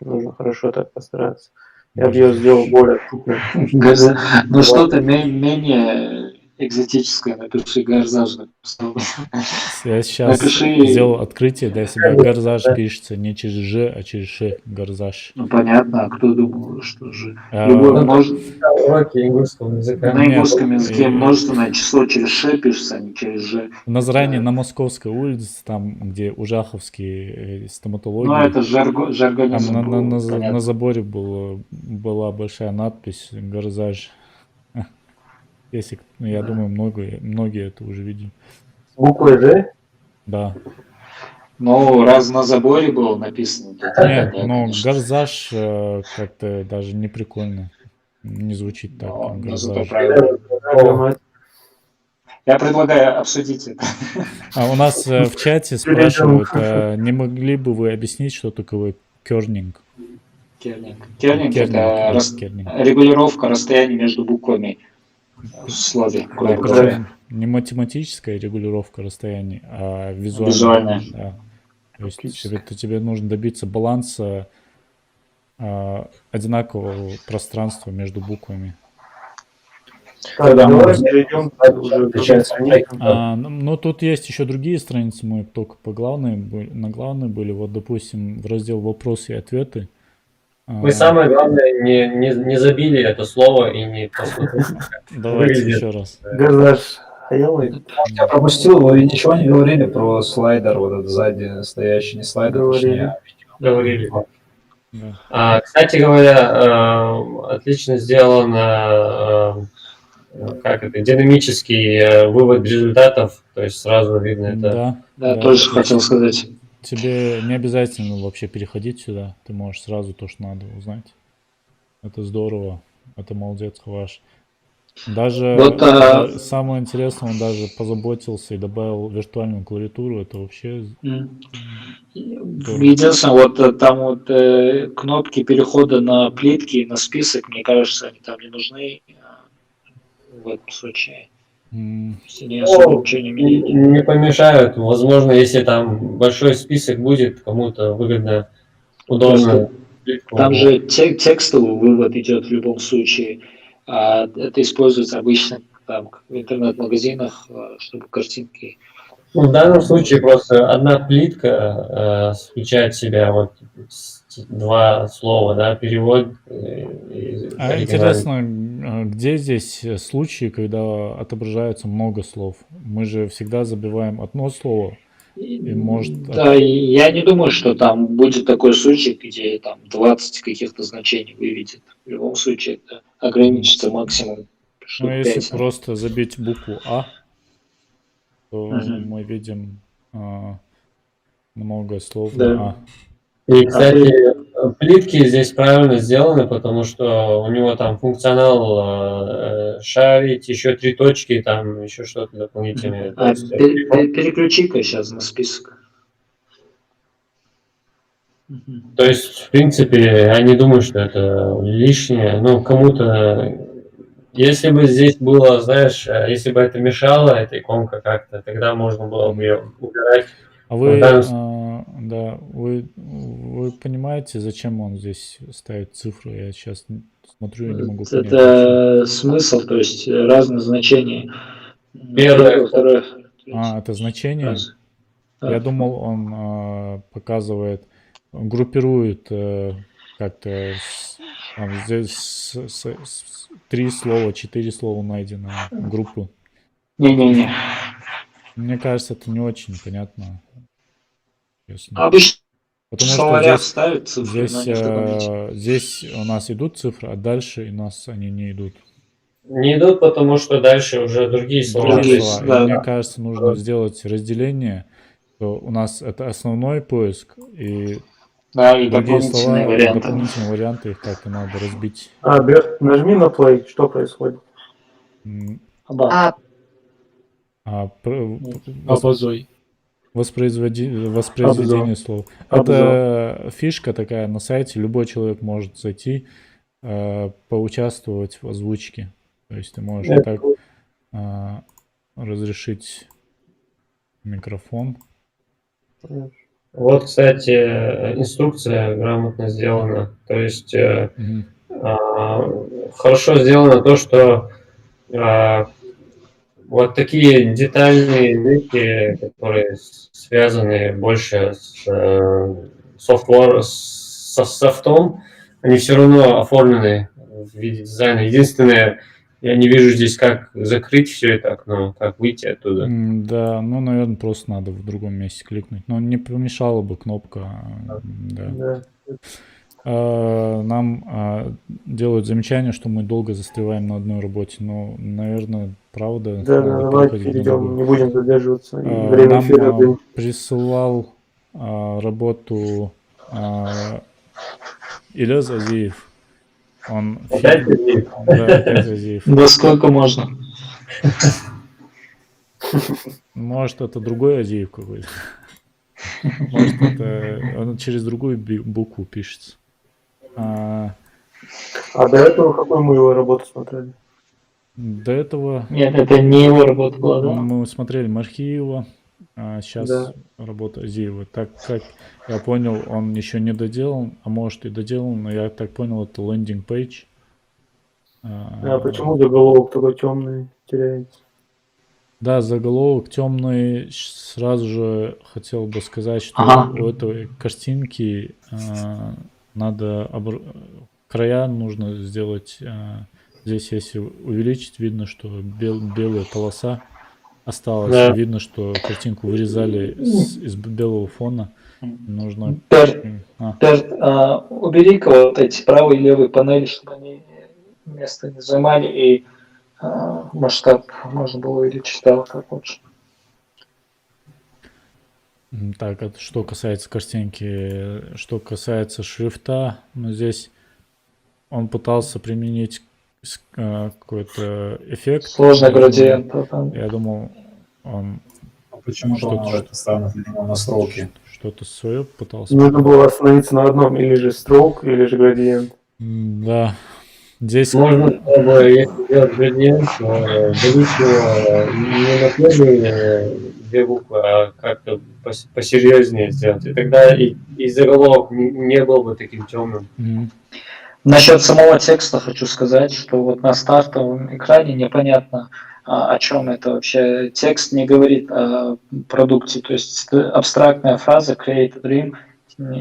Нужно хорошо так постараться. Я бы ее сделал более крупной. Ну что-то менее экзотическое напиши, гарзаж. Я сейчас Напиши- сделал открытие для себя. Гарзаж пишется не через Ж, а через Ш. Гарзаж. Ну понятно, а кто думал, что же. А, Любой может Уроки ингушского языка. на Нет, ингушском языке и- множественное число через Ш пишется, а не через Ж. В Назране на Московской улице, там, где Ужаховские стоматологии, Ну это там жаргонизм был, на понятно. заборе была большая надпись «Гарзаж». Если, ну, я думаю, многие это уже видели. Буквой Ж? Да. Ну, раз на заборе было написано, то Нет, да, но конечно. гарзаж как-то даже не прикольно. Не звучит так, Но как зато гарзаж. правильно. Я предлагаю обсудить это. А у нас в чате спрашивают, не могли бы вы объяснить, что такое кернинг? Кернинг. Кернинг это кернинг. регулировка расстояния между буквами в слове, Да, грубо говоря. причем не математическая регулировка расстояний, а визуальная. Визуальная. Да. То есть тебе нужно добиться баланса одинакового пространства между буквами. Так, давай перейдем уже к другим страницам. Ну, тут есть еще другие страницы, мы только на главной были. Вот, допустим, в раздел «Вопросы и ответы». Вы самое главное не забили это слово и не посмотрели. Давайте выглядит. еще раз. Гарзаж. Я пропустил, вы ничего не говорили про слайдер, вот этот сзади стоящий, не слайдер, Говорили. точнее, Говорили. Да. Кстати говоря, отлично сделано как это, динамический вывод результатов, то есть сразу видно это. Да, тоже отлично. хотел сказать. Тебе не обязательно вообще переходить сюда, ты можешь сразу то, что надо узнать. Это здорово, это молодец, Хваш. Даже Вот, самое интересное, он даже позаботился и добавил виртуальную клавиатуру, это вообще... Единственное, вот там вот кнопки перехода на плитки, на список, мне кажется, они там не нужны в этом случае. Они особо ничего не меняют. Не помешают. Возможно, если там большой список будет, кому-то выгодно, удобно. Там же текстовый вывод идет в любом случае. А это используется обычно там, в интернет-магазинах, чтобы картинки. Ну, в данном случае просто одна плитка включает в себя вот два слова, да, перевод. Интересно, где здесь случаи, когда отображается много слов? Мы же всегда забиваем одно слово. И может... Да, я не думаю, что там будет такой случай, где там 20 каких-то значений выведет. В любом случае это ограничится максимум. Ну, если 5. просто забить букву А, то мы видим много слов Да. на А. И, кстати, плитки здесь правильно сделаны, потому что у него там функционал шарить, еще 3 точки, там еще что-то дополнительное. Переключи-ка сейчас на список. То есть, в принципе, я не думаю, что это лишнее. Ну, кому-то... Если бы здесь было, знаешь, если бы это мешало, эта иконка как-то, тогда можно было бы ее убирать. А вы понимаете, зачем он здесь ставит цифру? Я сейчас смотрю и не могу понять. Это смысл, то есть разные значения. Первое, второе. Это значение? Да. Я думал, он показывает группирует как-то там здесь 3 слова, 4 слова найдено группу. Не-не-не. Мне кажется, это не очень понятно. Честно. Обычно Потому словарях что ставят цифры, но не в таком виде. здесь у нас идут цифры, а дальше у нас они не идут. Не идут, потому что дальше уже другие слова. Другие Другие, слова. И да, мне да. кажется, нужно сделать разделение, что у нас это основной поиск, и Да, и другие дополнительные слова, варианты. дополнительные варианты, их как-то надо разбить. Берт, нажми на play, что происходит? М, Да. Обозой. Воспроизведение слов. Это фишка такая на сайте, любой человек может зайти, поучаствовать в озвучке. То есть ты можешь вот так разрешить микрофон. Вот, кстати, инструкция грамотно сделана. То есть хорошо сделано то, что вот такие детальные вещи, которые связаны больше с софтом, они все равно оформлены в виде дизайна. Единственное, я не вижу здесь, как закрыть все это окно, как выйти оттуда. Да, ну, наверное, просто надо в другом месте кликнуть. Но не помешала бы кнопка. Да. Нам делают замечание, что мы долго застреваем на одной работе. Но, наверное, правда. Да, надо давайте переходить на перейдем, другую. не будем задерживаться. И время эфира Нам ограничено. присылал работу Ильяс Азиев. Он Опять Азиев? Да, опять Азиев. Да сколько можно? Может, это другой Азиев какой-то. Может, это он через другую букву пишется. А до этого какую мы его работу смотрели? До этого Нет, это не его работа была, да? мы смотрели Мархиева, а сейчас Да. работа Азиева. Так как я понял, он еще не доделан, а может и доделан, но я так понял, это лендинг-пейдж. А почему заголовок такой темный теряется? Да, заголовок темный. Сразу же хотел бы сказать, что Ага. у этой картинки надо края нужно сделать. Здесь, если увеличить, видно, что белая полоса осталась. Да. Видно, что картинку вырезали из белого фона. Нужно. Берт, убери-ка вот эти правые и левые панели, чтобы они место не занимали, и масштаб можно было увеличить, да, вот так лучше. Так, это что касается картинки, что касается шрифта, ну здесь он пытался применить какой-то эффект. Сложный градиент. Там. Я думал, он Почему-то он это ставит настройки. что-то свое пытался. Нужно было остановиться на одном, или же stroke, или же градиент. Да. Здесь Можно, чтобы, если делать градиент, делить его не на первые две буквы, а как-то посерьезнее сделать. И тогда и заголовок не был бы таким темным. Насчет самого текста хочу сказать, что вот на стартовом экране непонятно, о чем это вообще. Текст не говорит о продукте, то есть абстрактная фраза create a dream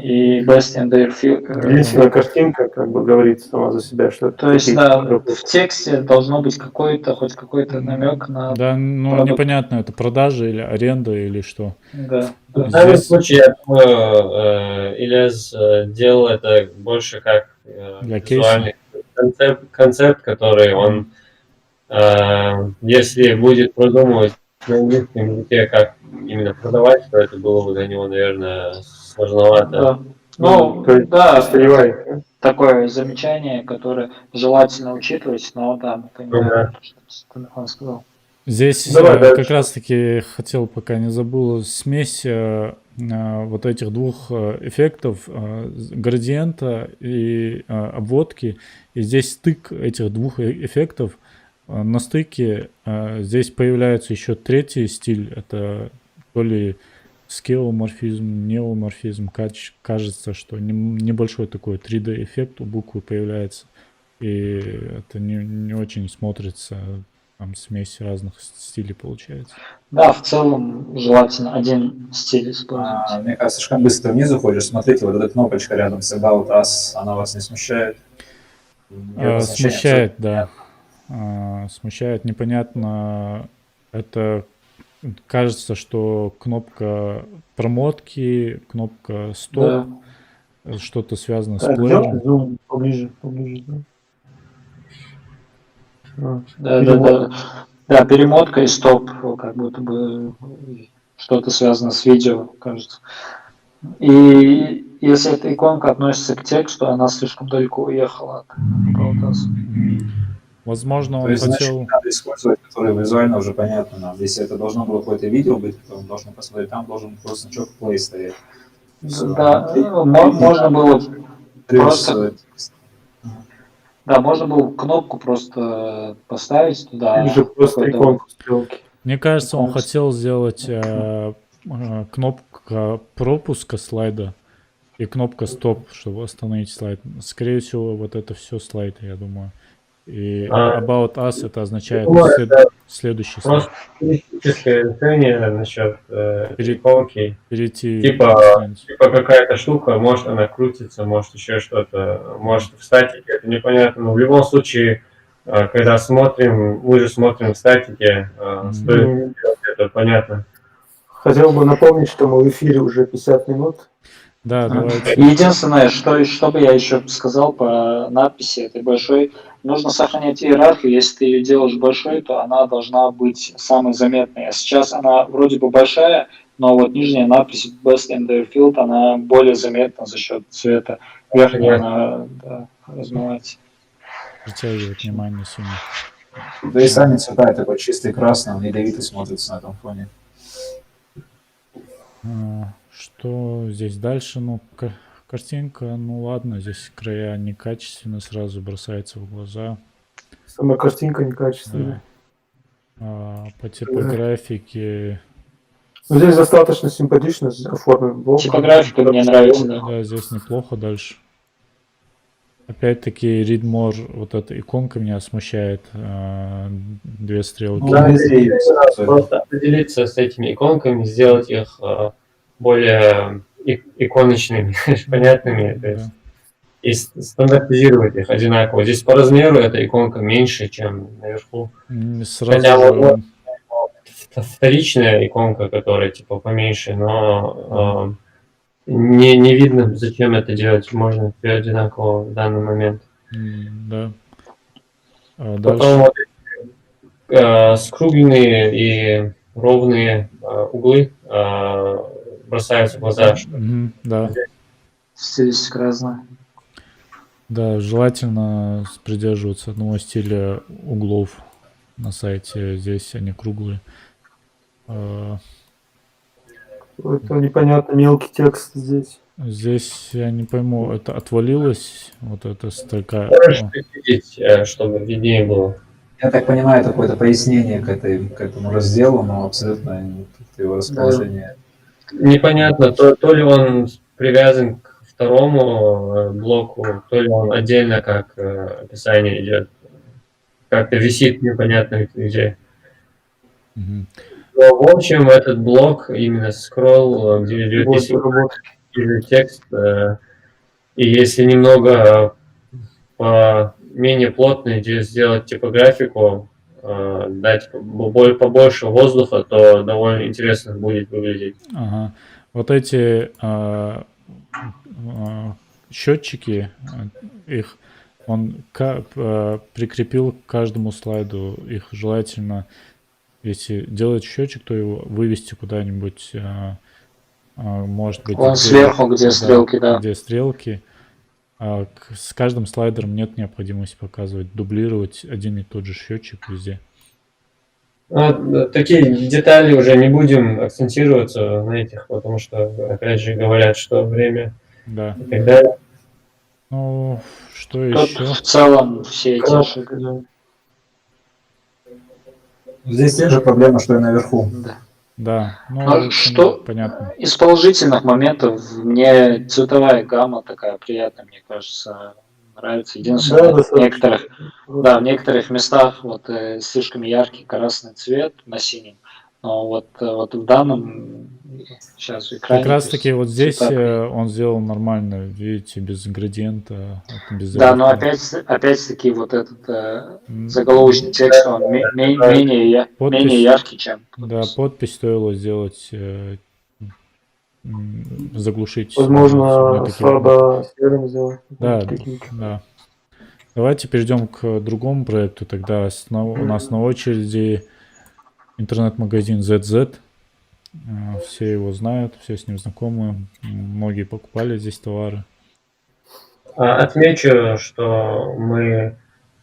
и best in their field. Единственная картинка как бы говорит сама за себя, что это. То есть, да, в тексте должно быть хоть какой-то намек на. Да, ну продукт. непонятно, это продажа или аренда или что. Да. В данном случае, я думаю, Ильяс делал это больше как визуальный концепт, который он, если будет продумывать на английском языке, как именно продавать, то это было бы для него, наверное, сложновато. Да. Ну, да, состаревает. такое замечание, которое желательно учитывать, но да, понимаю, что Телефон сказал. Здесь Давай как дальше. раз-таки хотел, пока не забыл, смесь вот этих двух эффектов, градиента и обводки. И здесь стык этих двух эффектов. На стыке здесь появляется еще третий стиль. Это то ли скеоморфизм, неоморфизм. Кажется, что небольшой такой 3D-эффект у буквы появляется. И это не очень смотрится Там смесь разных стилей получается. Да, в целом желательно один стиль использовать. Мне кажется, слишком быстро внизу ходишь. Смотрите, вот эта кнопочка рядом с About Us, она вас не смущает? Её значение Смущает, да. Смущает, непонятно. Это кажется, что кнопка промотки, кнопка стоп, Да. что-то связано с Так, плеером. сделай зум поближе, поближе. Да. Да, Перевод. да, да. Да, перемотка и стоп, как будто бы что-то связано с видео, кажется. И если эта иконка относится к тексту, она слишком далеко уехала от About Us. Возможно, То он есть, значит, хотел... надо использовать, который визуально уже понятно нам. Если это должно было какое-то видео быть, то мы должны посмотреть, там должен просто значок play стоять. Всё. Да, можно было Просто... да, можно было кнопку просто поставить туда. Или же просто какой-то иконку стрелки. Мне кажется, он иконку. хотел сделать кнопка пропуска слайда и кнопка стоп, чтобы остановить слайд. Скорее всего, вот это все слайд, я думаю. И About Us это означает следующий слайд. Просто техническое решение насчет иконки. Перейти Типа на страницу. какая-то штука, может она крутится, может еще что-то, может в статике, это непонятно. Но в любом случае, когда смотрим, мы же смотрим в статике, стоит делать это, понятно. Хотел бы напомнить, что мы в эфире уже 50 минут. Да, давайте. Единственное, что бы я еще сказал по надписи этой большой, нужно сохранять иерархию. Если ты ее делаешь большой, то она должна быть самой заметной. А сейчас она вроде бы большая, но вот нижняя надпись Best in the Field, она более заметна за счет цвета. Верхняя она размывается. Притягивает внимание сильно. Да и сами цвета такой чистый красный, он ядовито смотрится на этом фоне. Что здесь дальше? Ну, картинка, ну ладно, здесь края некачественно, сразу бросается в глаза. Сама картинка некачественная. По типографике... Но здесь достаточно симпатично оформлен блок. Типографика мне нравится. Да, здесь неплохо дальше. Опять-таки, read more, вот эта иконка меня смущает. Две стрелки. Да, просто определиться с этими иконками, сделать их более иконочными, понятными, то есть, и стандартизировать их одинаково. Здесь по размеру эта иконка меньше, чем наверху. Хотя вот вторичная иконка, которая типа поменьше, но не видно, зачем это делать. Можно все одинаково в данный момент. Да. Потом вот скругленные и ровные углы бросаются в глаза. Да. Стилистика разная. Да, желательно придерживаться одного стиля углов на сайте. Здесь они круглые. Это непонятно, мелкий текст здесь. Здесь я не пойму, это отвалилось, вот эта строка. Видеть, чтобы виднее было. Я так понимаю, это какое-то пояснение к этому разделу, но абсолютно его расположение. Непонятно, то ли он привязан к второму блоку, то ли он отдельно как описание идет. Как-то висит непонятно где. Но, в общем, этот блок, именно скролл, где идет текст, и если немного менее плотно сделать типографику, дать побольше воздуха, то довольно интересно будет выглядеть. Ага. Вот эти счетчики, их он прикрепил к каждому слайду. Их желательно, если делать счетчик, то его вывести куда-нибудь, может быть... Он сверху, где стрелки, да. Где стрелки. С каждым слайдером нет необходимости показывать, дублировать один и тот же счетчик везде. Такие детали уже не будем акцентироваться на этих, потому что, опять же, говорят, что время и так далее. Ну, что Тут еще? в целом все эти ошибки. Здесь те же проблемы, что и наверху. Да, ну, что понятно. Из положительных моментов мне цветовая гамма такая приятная, мне кажется, нравится. Единственное, Да, в некоторых, Вот. да, в некоторых местах вот слишком яркий красный цвет на синем, но вот в данном сейчас экране, Как раз то таки есть вот здесь цвета он сделал нормально, видите, без градиента, без да, но заливки. опять-таки вот этот М, заголовочный текст, он менее Подпись, яркий, чем да, подпись. подпись стоило сделать, заглушить на Возможно, таких. слабо серым сделать. Да, Каким-то. да. Давайте перейдем к другому проекту. Тогда у нас на очереди интернет-магазин ZZ. Все его знают, все с ним знакомы. Многие покупали здесь товары. Отмечу, что мы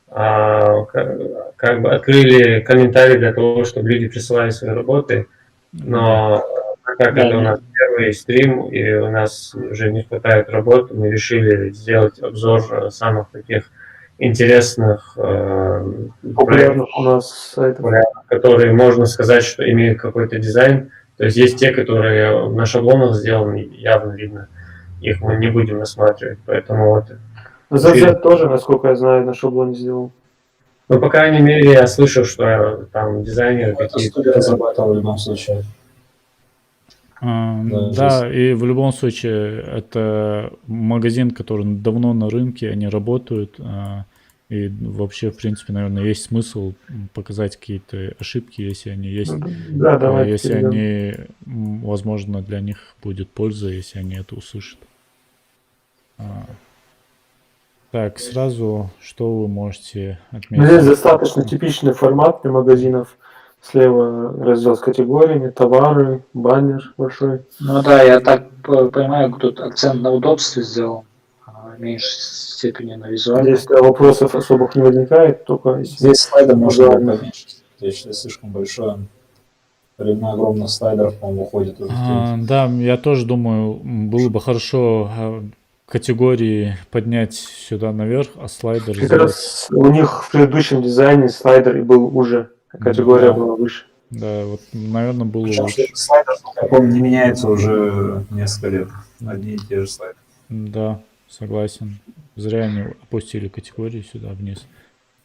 как бы открыли комментарий для того, чтобы люди присылали свои работы, но так как Да, это у нас первый стрим и у нас уже не хватает работы, мы решили сделать обзор самых таких интересных проектов, Популярных у нас сайтов. которые можно сказать, что имеют какой-то дизайн. То есть есть те, которые на шаблонах сделаны, явно видно. Их мы не будем рассматривать, поэтому вот. ZZ тоже, насколько я знаю, на шаблоне сделал. Ну, по крайней мере, я слышал, что там дизайнеры Это какие-то. студия разрабатывала в любом случае. Да, и в любом случае это магазин, который давно на рынке, они работают. И вообще, в принципе, наверное, есть смысл показать какие-то ошибки, если они есть. Да, давайте Если перейдем. они, возможно, для них будет польза, если они это услышат. Так, сразу что вы можете Здесь отметить? достаточно типичный формат для магазинов. Слева раздел с категориями, товары, баннер большой. Ну да, я так понимаю, тут акцент на удобстве сделал, в меньшей степени на визуальном. Здесь вопросов особых не возникает, только если... Здесь слайдер можно было визуально. поменьше. То есть, слишком большой. Время огромных слайдеров, по-моему, уходит уже. Да, я тоже думаю, было бы хорошо категории поднять сюда наверх, а слайдер Как сделать. раз у них в предыдущем дизайне слайдер и был уже, а категория была выше. Да, вот, наверное, было Причем, лучше. что слайдер, я помню, не меняется уже несколько лет. Одни и те же слайды. Да, согласен. Зря они опустили категории сюда вниз.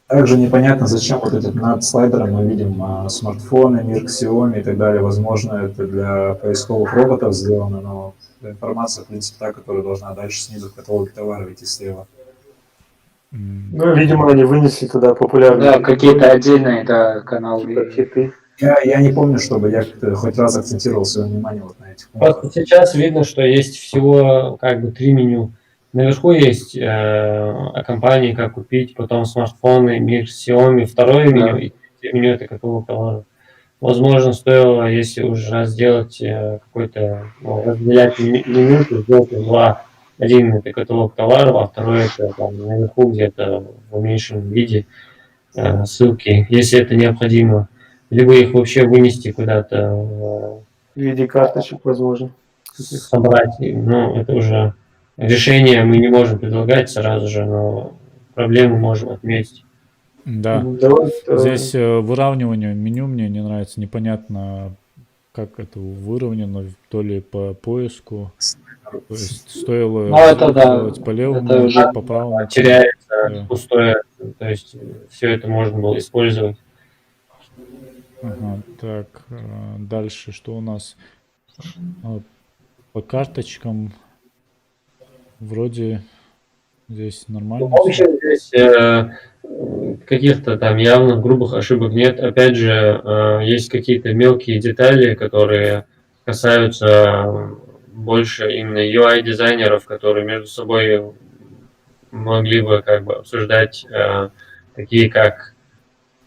Также непонятно, зачем вот этот над слайдером мы видим смартфоны, мир Xiaomi и так далее. Возможно, это для поисковых роботов сделано, но информация, в принципе, та, которая должна дальше снизу в каталоге товаров идти слева. Ну, видимо, они вынесли туда популярные Да, какие-то отдельные каналы. хиты. Я не помню, чтобы я хоть раз акцентировал свое внимание вот на этих пунктах. Просто сейчас видно, что есть всего как бы 3 меню. Наверху есть о компании, как купить, потом смартфоны, мир Xiaomi, второе меню, и третье меню это каталог товаров. Возможно, стоило, если уже сделать какой-то, разделять меню, то сделать два. Один это каталог товаров, а второй это там, наверху где-то в уменьшенном виде ссылки, если это необходимо. Либо их вообще вынести куда-то, В виде карточек, возможно. собрать. Ну, это уже решение мы не можем предлагать сразу же, но проблему можем отметить. Да. Давайте, Здесь выравнивание меню мне не нравится. Непонятно, как это выровнено, то ли по поиску. То есть стоило Ну, это да, сделать по левому, это уже по правому. Теряется Да. пустое, то есть все это можно было использовать. Ага, так, дальше что у нас? По карточкам вроде здесь нормально. В общем, здесь каких-то там явно грубых ошибок нет. Опять же, есть какие-то мелкие детали, которые касаются больше именно UI-дизайнеров, которые между собой могли бы как бы обсуждать такие как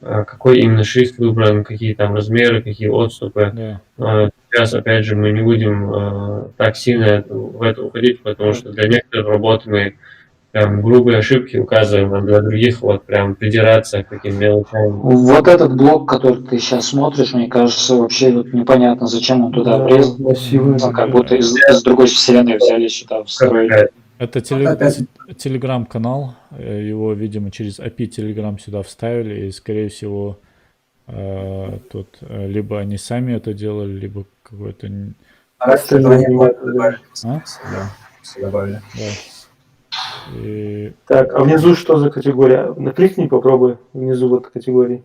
какой именно шрифт выбран, какие там размеры, какие отступы. Да. Сейчас, опять же, мы не будем так сильно в это уходить, потому что для некоторых работ мы прям грубые ошибки указываем, а для других вот прям придираться к таким мелочам. Вот этот блок, который ты сейчас смотришь, мне кажется, вообще вот непонятно, зачем он туда влез. массивы. Ну, как будто из другой вселенной взяли сюда, встроили. Это телеграм-канал, его, видимо, через API Telegram сюда вставили, и, скорее всего, тут либо они сами это делали, либо какой-то... Раньше этого не было, добавили. А? Да, все добавили. Да. И Так, а внизу что за категория? Накликни, попробуй. Внизу вот категории.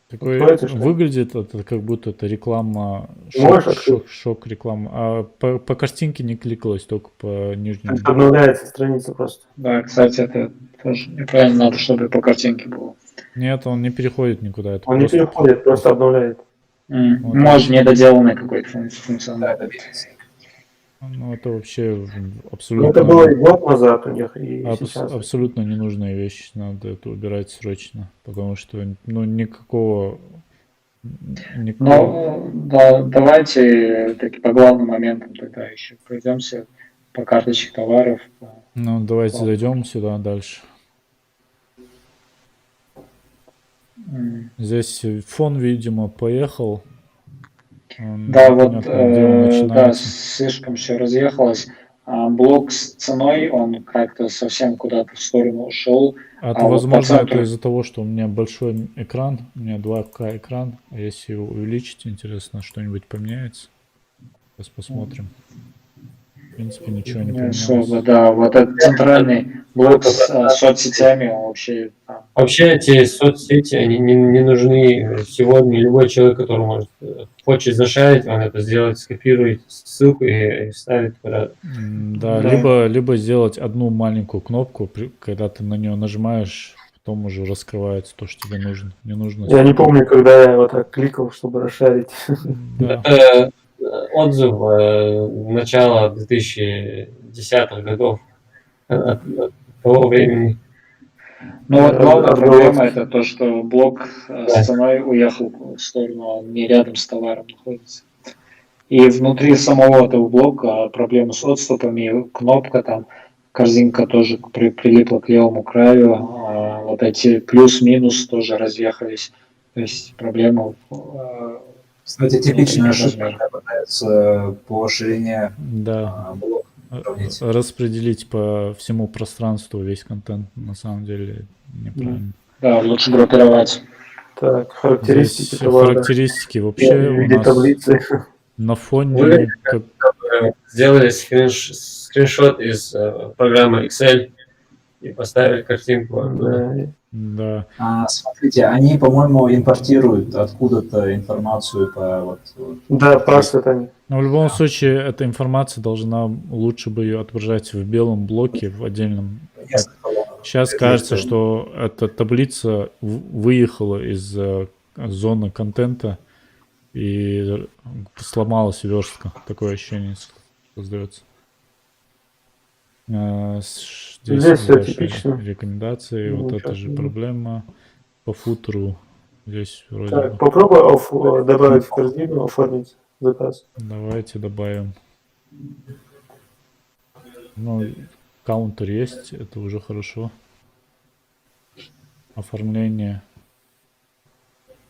такой Откроется, что ли? выглядит это как будто это реклама, Можешь открыть? шок реклама. А по картинке не кликалось, только по нижнему. Это обновляется страница просто. Да, кстати, это тоже неправильно, надо, чтобы по картинке было. Нет, он не переходит никуда. Это Он не просто переходит, просто обновляет. Вот. Может, недоделанный какой-то функционал. ну, это вообще Ну, абсолютно, это было и год назад у них, и сейчас. абсолютно ненужная вещь. Надо это убирать срочно, потому что ну никакого. Ну, да, давайте таки по главным моментам тогда еще пройдемся по карточке товаров. Ну, давайте Ладно. зайдем сюда дальше. Здесь фон, видимо, поехал. Да, вот, Непонятно, где он да, начинается. слишком все разъехалось. Блок с ценой, он как-то совсем куда-то в сторону ушел. Это, вот по возможно, это центру- из-за того, что у меня большой экран, у меня 2К экран, а если его увеличить, интересно, что-нибудь поменяется. Сейчас посмотрим. В принципе, ничего не Не особо, поменялось. да, вот этот центральный блок с соцсетями, он вообще там. Вообще эти соцсети, они не нужны сегодня. Любой человек, который может, хочет зашарить, он это сделает, скопирует ссылку и вставит куда-то. Да, Да. либо сделать одну маленькую кнопку, когда ты на нее нажимаешь, потом уже раскрывается то, что тебе нужно. Не нужно. Я не помню, когда я вот так кликал, чтобы расшарить. Да. Это отзыв начала 2010-х годов от того времени. Ну вот главная Отголоски. проблема это то, что блок с ценой уехал в сторону, он не рядом с товаром находится. И внутри самого этого блока проблемы с отступами, кнопка там, корзинка тоже прилипла к левому краю, вот эти плюс-минус тоже разъехались. То есть проблема Кстати, типичная внутренних ошибка, размеров. когда пытаются по ширине Да. блока сравнить. Распределить по всему пространству весь контент на самом деле неправильно. Да, лучше группировать. Так, характеристики Здесь товара. характеристики вообще В у виде нас таблицы. на фоне Вы сделали скриншот из программы Excel и поставили картинку оттуда. Да. да. Смотрите, они, по-моему, импортируют откуда-то информацию по Да, паспорт они. Но в любом случае эта информация должна лучше бы ее отображать в белом блоке в отдельном. несколько колонок. Сейчас кажется, что эта таблица выехала из зоны контента и сломалась верстка. Такое ощущение создается. Здесь всё дальше типично. рекомендации. Ну, Вот чё это же ж, проблема. По футеру здесь вроде Так, бы. попробуй добавить в корзину, оформить заказ. Давайте добавим. Ну, каунтер есть, это уже хорошо. Оформление.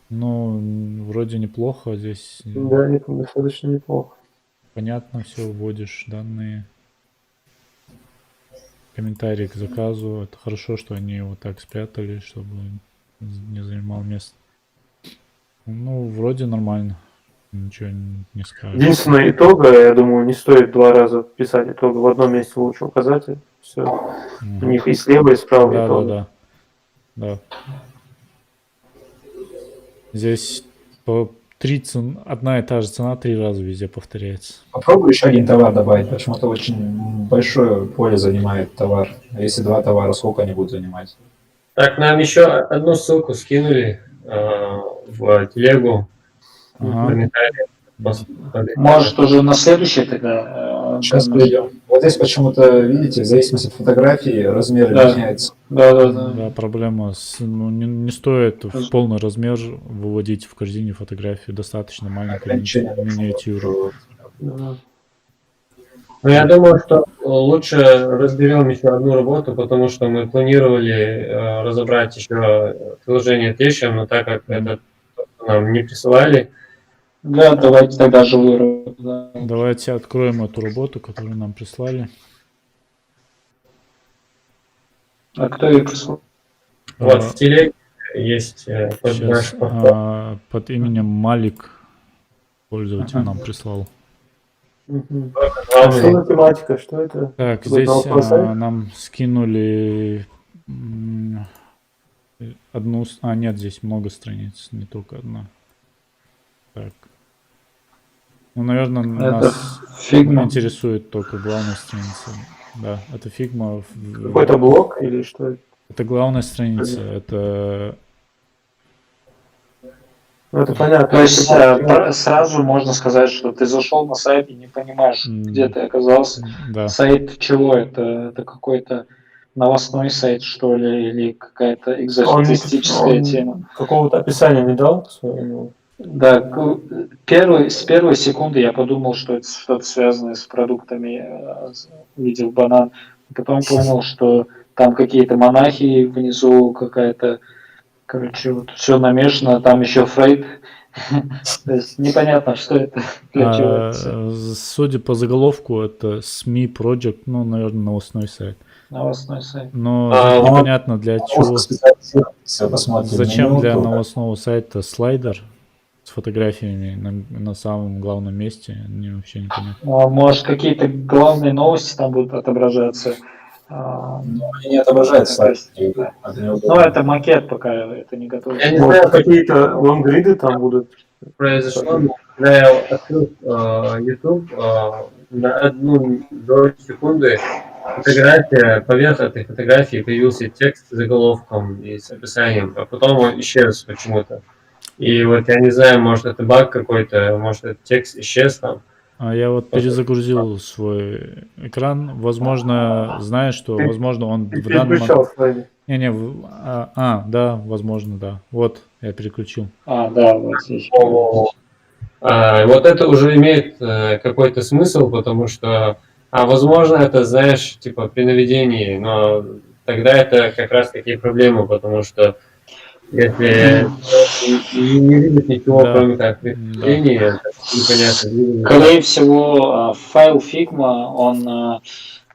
Ну, вроде неплохо здесь. Да, достаточно неплохо. Понятно все, вводишь данные. Комментарии к заказу. Это хорошо, что они его так спрятали, чтобы не занимал место. Ну, вроде нормально. Ничего не скажешь. Единственное, итога, я думаю, не стоит 2 раза писать итога. В одном месте лучше указать. Все. У них и слева, и справа Да, итоги. да. Здесь по 3 одна и та же цена 3 раза везде повторяется. Попробуй еще один товар добавить. Почему-то очень большое поле занимает товар. А если 2 товара, сколько они будут занимать? Так, нам еще одну ссылку скинули в телегу. Ага. Комментарии. Может, уже на следующий тогда? Сейчас пройдем. Вот здесь почему-то, видите, в зависимости от фотографии размер Да. меняется. Да. Да, проблема. Не стоит в полный размер выводить в корзине фотографию. Достаточно маленькой Ограничение. миниатюры. Да. Ну, я думаю, что лучше разберем еще одну работу, потому что мы планировали разобрать еще приложение Tesham, но так как это нам не присылали. Да, давайте тогда живую работу. Да. Давайте откроем эту работу, которую нам прислали. А кто ее прислал? Вот в телеге есть под Сейчас, наш под именем Малик пользователь нам прислал. Мгм. А Главный. что за тематика? Что это? Так, Какой-то здесь новостной сайт? нам скинули одну... нет, здесь много страниц, не только одна. Так. Ну, наверное, Это нас фигма. интересует только главная страница. Да, это фигма. Какой-то блог или что это? Это главная страница. Это... Ну, это понятно. То есть Это сразу можно сказать, что ты зашел на сайт и не понимаешь, где ты оказался. Да. Сайт чего это? Это какой-то новостной сайт, что ли, или какая-то он экзотистическая тема? какого-то описания не дал своему? Да, с первой секунды я подумал, что это что-то связанное с продуктами, увидел банан. Потом понял, что там какие-то монахи внизу, какая-то, короче, вот все намешано, там еще Фрейд. То есть непонятно, что это, для чего это всё. Судя по заголовку, это СМИ Project, ну, наверное, новостной сайт. Новостной сайт. Но А, непонятно для чего. Если посмотрим Зачем меню, для то новостного сайта слайдер с фотографиями на самом главном месте? Мне вообще не понятно. Может, какие-то главные новости там будут отображаться. они не отображают слайды. Это Ну, неудобно. это макет пока, это не готово. Я не Может, знаю, какие-то лонгриды там будут? произошло, но когда я открыл YouTube, на одну долю секунды фотография, поверх этой фотографии появился текст с заголовком и с описанием, а потом он исчез почему-то. И вот я не знаю, может это баг какой-то, может этот текст исчез там. А я вот перезагрузил свой экран. Возможно, знаешь, что, возможно, он Ты в данный момент... переключал слайды. Не-не, да, возможно, да. Вот, я переключил. Да, вот здесь. Вот это уже имеет какой-то смысл, потому что, возможно, это, знаешь, типа при наведении, но тогда это как раз такие проблемы, потому что если не видит ничего, Да. кроме как при наведении, это непонятно. Скорее всего, файл Figma,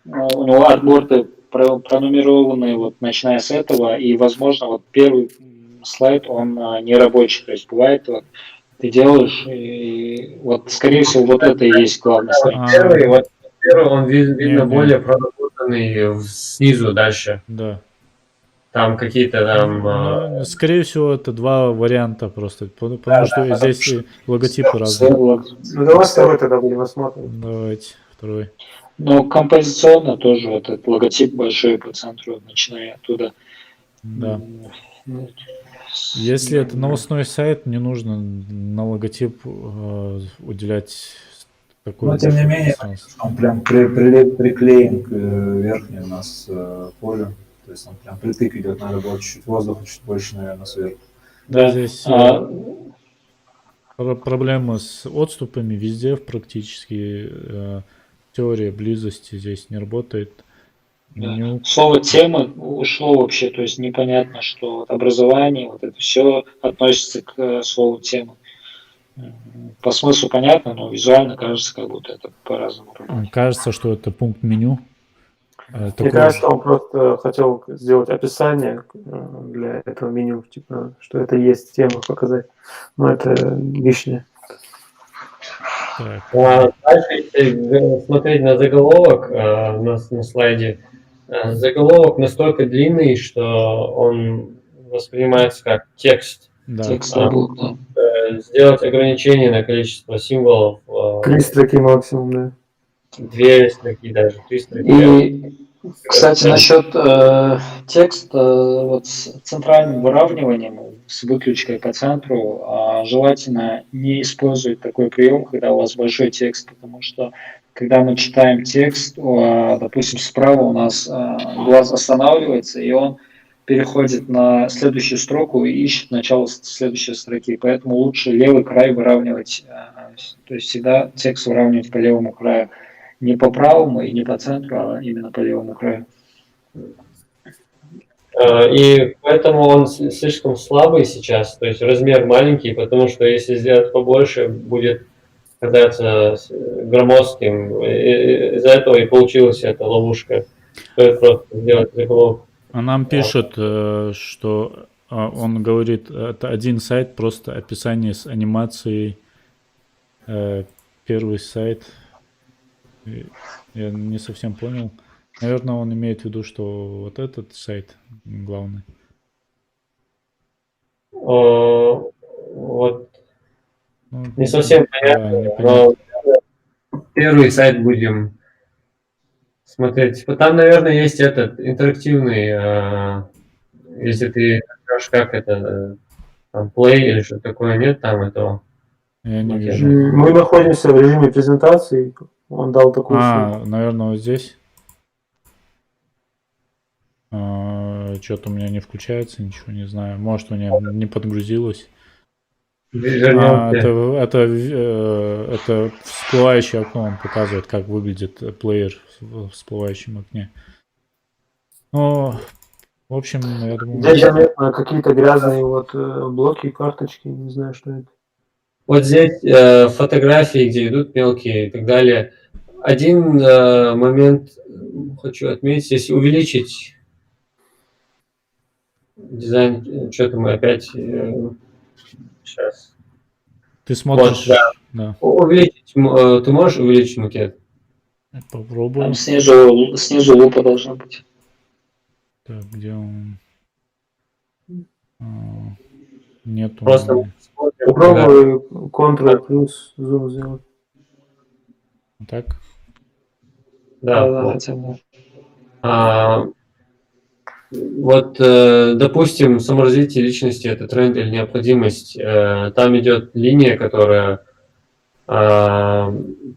у него артборды пронумерованы вот начиная с этого, и, возможно, вот первый слайд, он не рабочий, то есть бывает, вот, ты делаешь, и вот, скорее всего, вот это и есть главный слайд. Первый он видно Не. более проработанный снизу дальше. Да. Там какие-то там... Ну, скорее всего, это два варианта просто. Потому что здесь и логотипы разные. Ну, давай второй тогда будем рассматривать. Давайте, второй. Но композиционно тоже вот этот логотип большой по центру, начиная оттуда. Да. Если это новостной сайт, не нужно на логотип уделять такое... Но тем не менее, он прям приклеен к верхней у нас полю. То есть он прям притык идет, надо было чуть-чуть воздуха, чуть больше, наверное, сверху. Да, здесь проблема с отступами везде практически. Теория близости здесь не работает. Меню. Слово темы ушло вообще, то есть непонятно, что вот образование, вот это все относится к слову темы. По смыслу понятно, но визуально кажется, как будто это по-разному работает. Кажется, что это пункт меню. Мне кажется, он просто хотел сделать описание для этого меню, типа, что это есть тема показать. Но это лишнее. Дальше, если смотреть на заголовок на слайде, заголовок настолько длинный, что он воспринимается как текст. Да. Текст работ, да. Сделать ограничение на количество символов. 3 строки максимум, да. 2 строки даже, 3 строки. И, кстати, насчет текста, вот с центральным выравниванием, с выключкой по центру, желательно не использовать такой прием, когда у вас большой текст, потому что когда мы читаем текст, допустим, справа у нас глаз останавливается, и он переходит на следующую строку и ищет начало следующей строки. Поэтому лучше левый край выравнивать, то есть всегда текст выравнивать по левому краю. Не по правому и не по центру, а именно по левому краю. И поэтому он слишком слабый сейчас, то есть размер маленький, потому что если сделать побольше, будет казаться громоздким. Из-за этого и получилась эта ловушка. Стоит просто сделать заголовок. А нам пишут, что он говорит, это один сайт, просто описание с анимацией. Первый сайт. Я не совсем понял. Наверное, он имеет в виду, что вот этот сайт главный. Вот Ну, не совсем да, понятно, непонятно. но первый сайт будем смотреть. Там, наверное, есть этот интерактивный, если ты нажмешь, как это, там, play или что такое, нет там этого Я не макета? вижу. Мы находимся в режиме презентации. Он дал такую ссылку. Наверное, вот здесь. Что-то у меня не включается, ничего не знаю. Может, у меня не подгрузилось. Вернемся. Это всплывающее окно, он показывает, как выглядит плеер в всплывающем окне. Ну, в общем, я думаю... Здесь заметно какие-то грязные вот блоки, карточки, не знаю, что это. Вот здесь фотографии, где идут мелкие и так далее. Один момент хочу отметить, если увеличить дизайн, что-то мы опять сейчас. Ты смотришь... Вот, да. Да. Увеличить, ты можешь увеличить макет? Попробуем. Там снизу лупа должна быть. Так, где он? Нету. Просто смотрим, когда- Попробуй Ctrl плюс зум сделать. Так. Да, вот. хотя бы. Вот, допустим, саморазвитие личности – это тренд или необходимость. Там идет линия, которая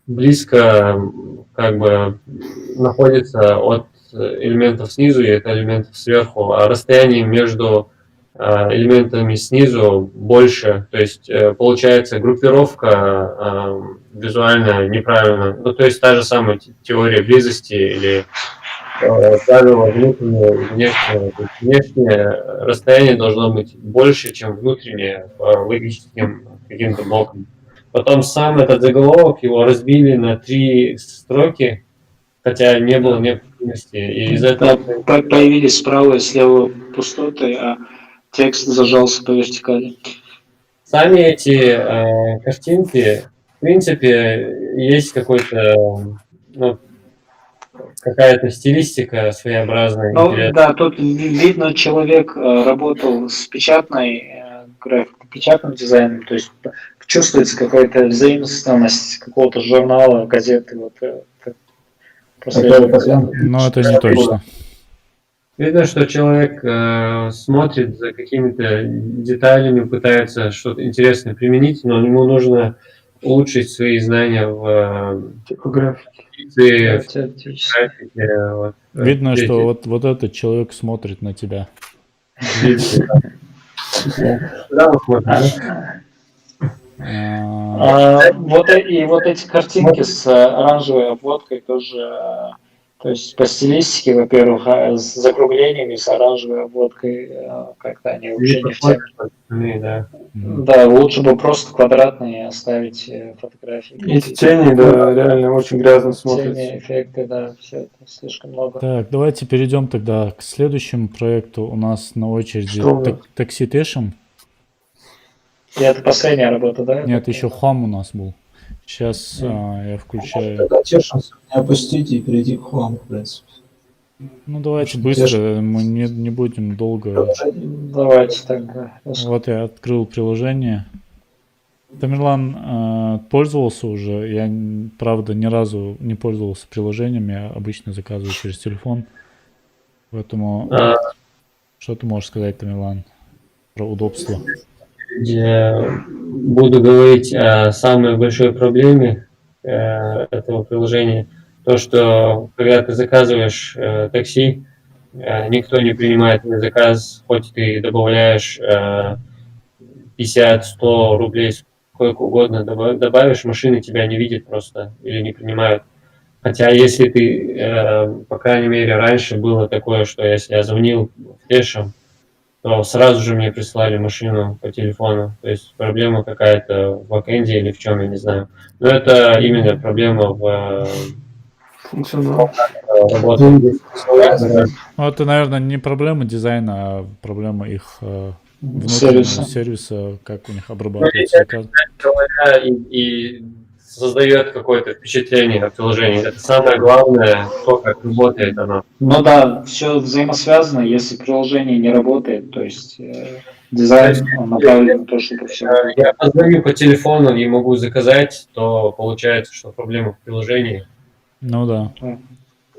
близко как бы находится от элементов снизу и от элементов сверху, а расстояние между элементами снизу больше, то есть получается группировка визуально неправильно. Ну, то есть та же самая теория близости или правило внутреннее и внешнее. То есть внешнее расстояние должно быть больше, чем внутреннее по логическим каким-то блокам. Потом сам этот заголовок его разбили на 3 строки, хотя не было необходимости. И из этого Появились справа и слева пустоты, а текст зажался по вертикали. сами эти картинки, в принципе, есть какой-то, ну, какая-то стилистика своеобразная. Ну интересная. да, тут видно, человек работал с печатной графикой, печатным дизайном, то есть чувствуется какая-то взаимственность какого-то журнала, газеты. Вот, Но это не точно. Видно, что человек смотрит за какими-то деталями, пытается что-то интересное применить, но ему нужно улучшить свои знания в Типографии. графике. Вот. Видно, что вот этот человек смотрит на тебя. Да, вот смотрим. Вот эти картинки с оранжевой обводкой тоже, то есть по стилистике, во-первых, с закруглениями, с оранжевой обводкой, как-то они вообще не в теме. Да. Да, лучше бы просто квадратные оставить фотографии. Эти тени, да, реально очень грязно смотрятся. Тени, эффекты, да, все это слишком много. Так, давайте перейдем тогда к следующему проекту. У нас на очереди Что у нас? Taxitation. И это последняя работа, да? Нет, еще Home у нас был. Сейчас я включаю. Тогда тешимся, не опустить и перейти к хламу, в принципе. Ну давайте быстро, мы не будем долго. Давайте тогда. Вот я открыл приложение. Тамерлан пользовался уже. Я, правда, ни разу не пользовался приложением. Я обычно заказываю через телефон. Поэтому что ты можешь сказать, Тамерлан, про удобство? Я буду говорить о самой большой проблеме этого приложения. То, что когда ты заказываешь такси, никто не принимает твой заказ, хоть ты добавляешь 50-100 рублей, сколько угодно добавишь, машины тебя не видят просто или не принимают. Хотя если ты, по крайней мере, раньше было такое, что если я звонил в Тешем, то сразу же мне прислали машину по телефону. То есть проблема какая-то в бэкэнде или в чем, я не знаю. Но это именно проблема в Функционал. работе. Ну, это, наверное, не проблема дизайна, а проблема их внутреннего сервиса, как у них обрабатывается заказ. Говоря, и создает какое-то впечатление от приложения. Это самое главное, то, как работает оно. Ну да, все взаимосвязано. Если приложение не работает, то есть дизайн он направлен на то, чтобы все. Я позвоню по телефону и могу заказать, то получается, что проблема в приложении. Ну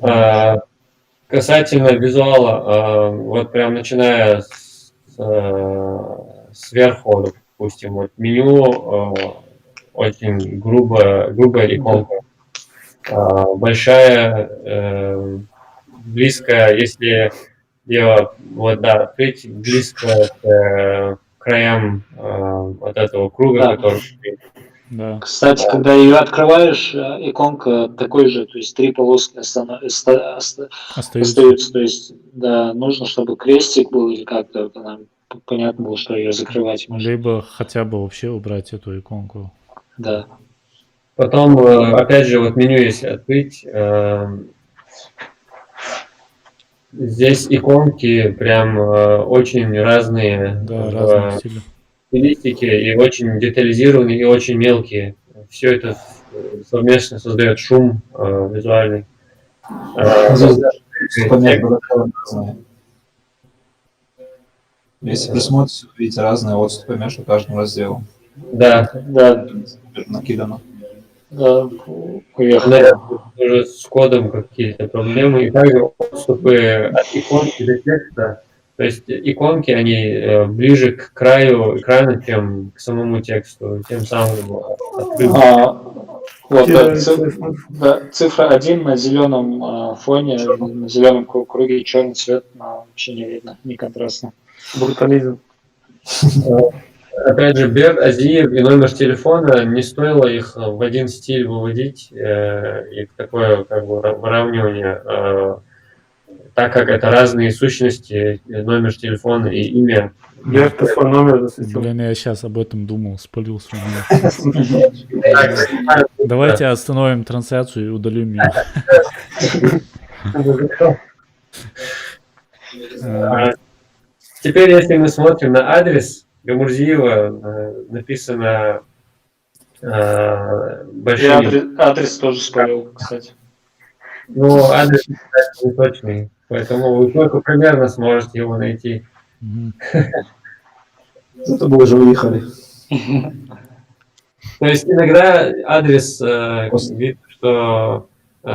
да. Касательно визуала, вот прям начиная сверху, допустим, вот меню, очень грубая иконка, большая, близкая, если ее вот да, открыть близко к краям вот этого круга, Да. который Да. Кстати, когда ее открываешь, иконка такой же, то есть 3 полоски Остаются. остаются. То есть, да, нужно, чтобы крестик был или как-то нам понятно было, что ее закрывать можно. Либо хотя бы вообще убрать эту иконку. Да. Потом, опять же, вот меню если открыть, здесь иконки прям очень разные Да, разных стилей. стилистики и очень детализированные и очень мелкие. Все это совместно создает шум визуальный. Здесь даже понятно, разные. Если присмотритесь, вы видите разные отступы между каждым разделом. Да, Да, Накидано. да, уехал. наверное, уже с кодом какие-то проблемы. И также отступы от иконки до текста. То есть иконки, они ближе к краю экрана, чем к самому тексту. Тем самым Вот Теряется. цифра 1 на зеленом фоне, на зеленом круге черный цвет, но вообще не видно, не контрастно. Брутализм. Опять же, Бер, Азиев и номер телефона, не стоило их в один стиль выводить и в такое как бы выравнивание, так как это разные сущности, номер телефона и имя. Я ты свой номер засветил. Блин, я сейчас об этом думал, спалил свой номер. Давайте остановим трансляцию и удалим ее. Теперь, если мы смотрим на адрес Гамурзиева, написано большими... Адрес тоже спалил, кстати. Ну, адрес, кстати, не точный, поэтому вы только примерно сможете его найти. Зато бы уже уехали. То есть иногда адрес видно, что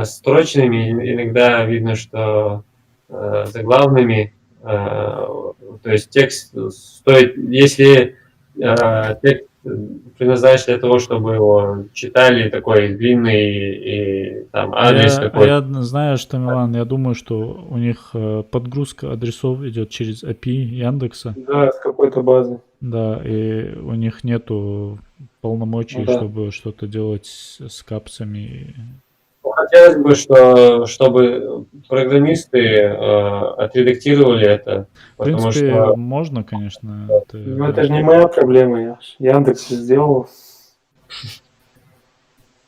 строчными, иногда видно, что заглавными. То есть текст стоит, если текст предназначен для того, чтобы его читали, такой длинный и там адрес такой. Я знаю, что, Милан, я думаю, что у них подгрузка адресов идет через API Яндекса. Да, с какой-то базы. Да, и у них нету полномочий, чтобы что-то делать с капсами. Хотелось бы, чтобы программисты отредактировали это. В принципе, можно, конечно. Но это же не моя проблема, Яндекс сделал.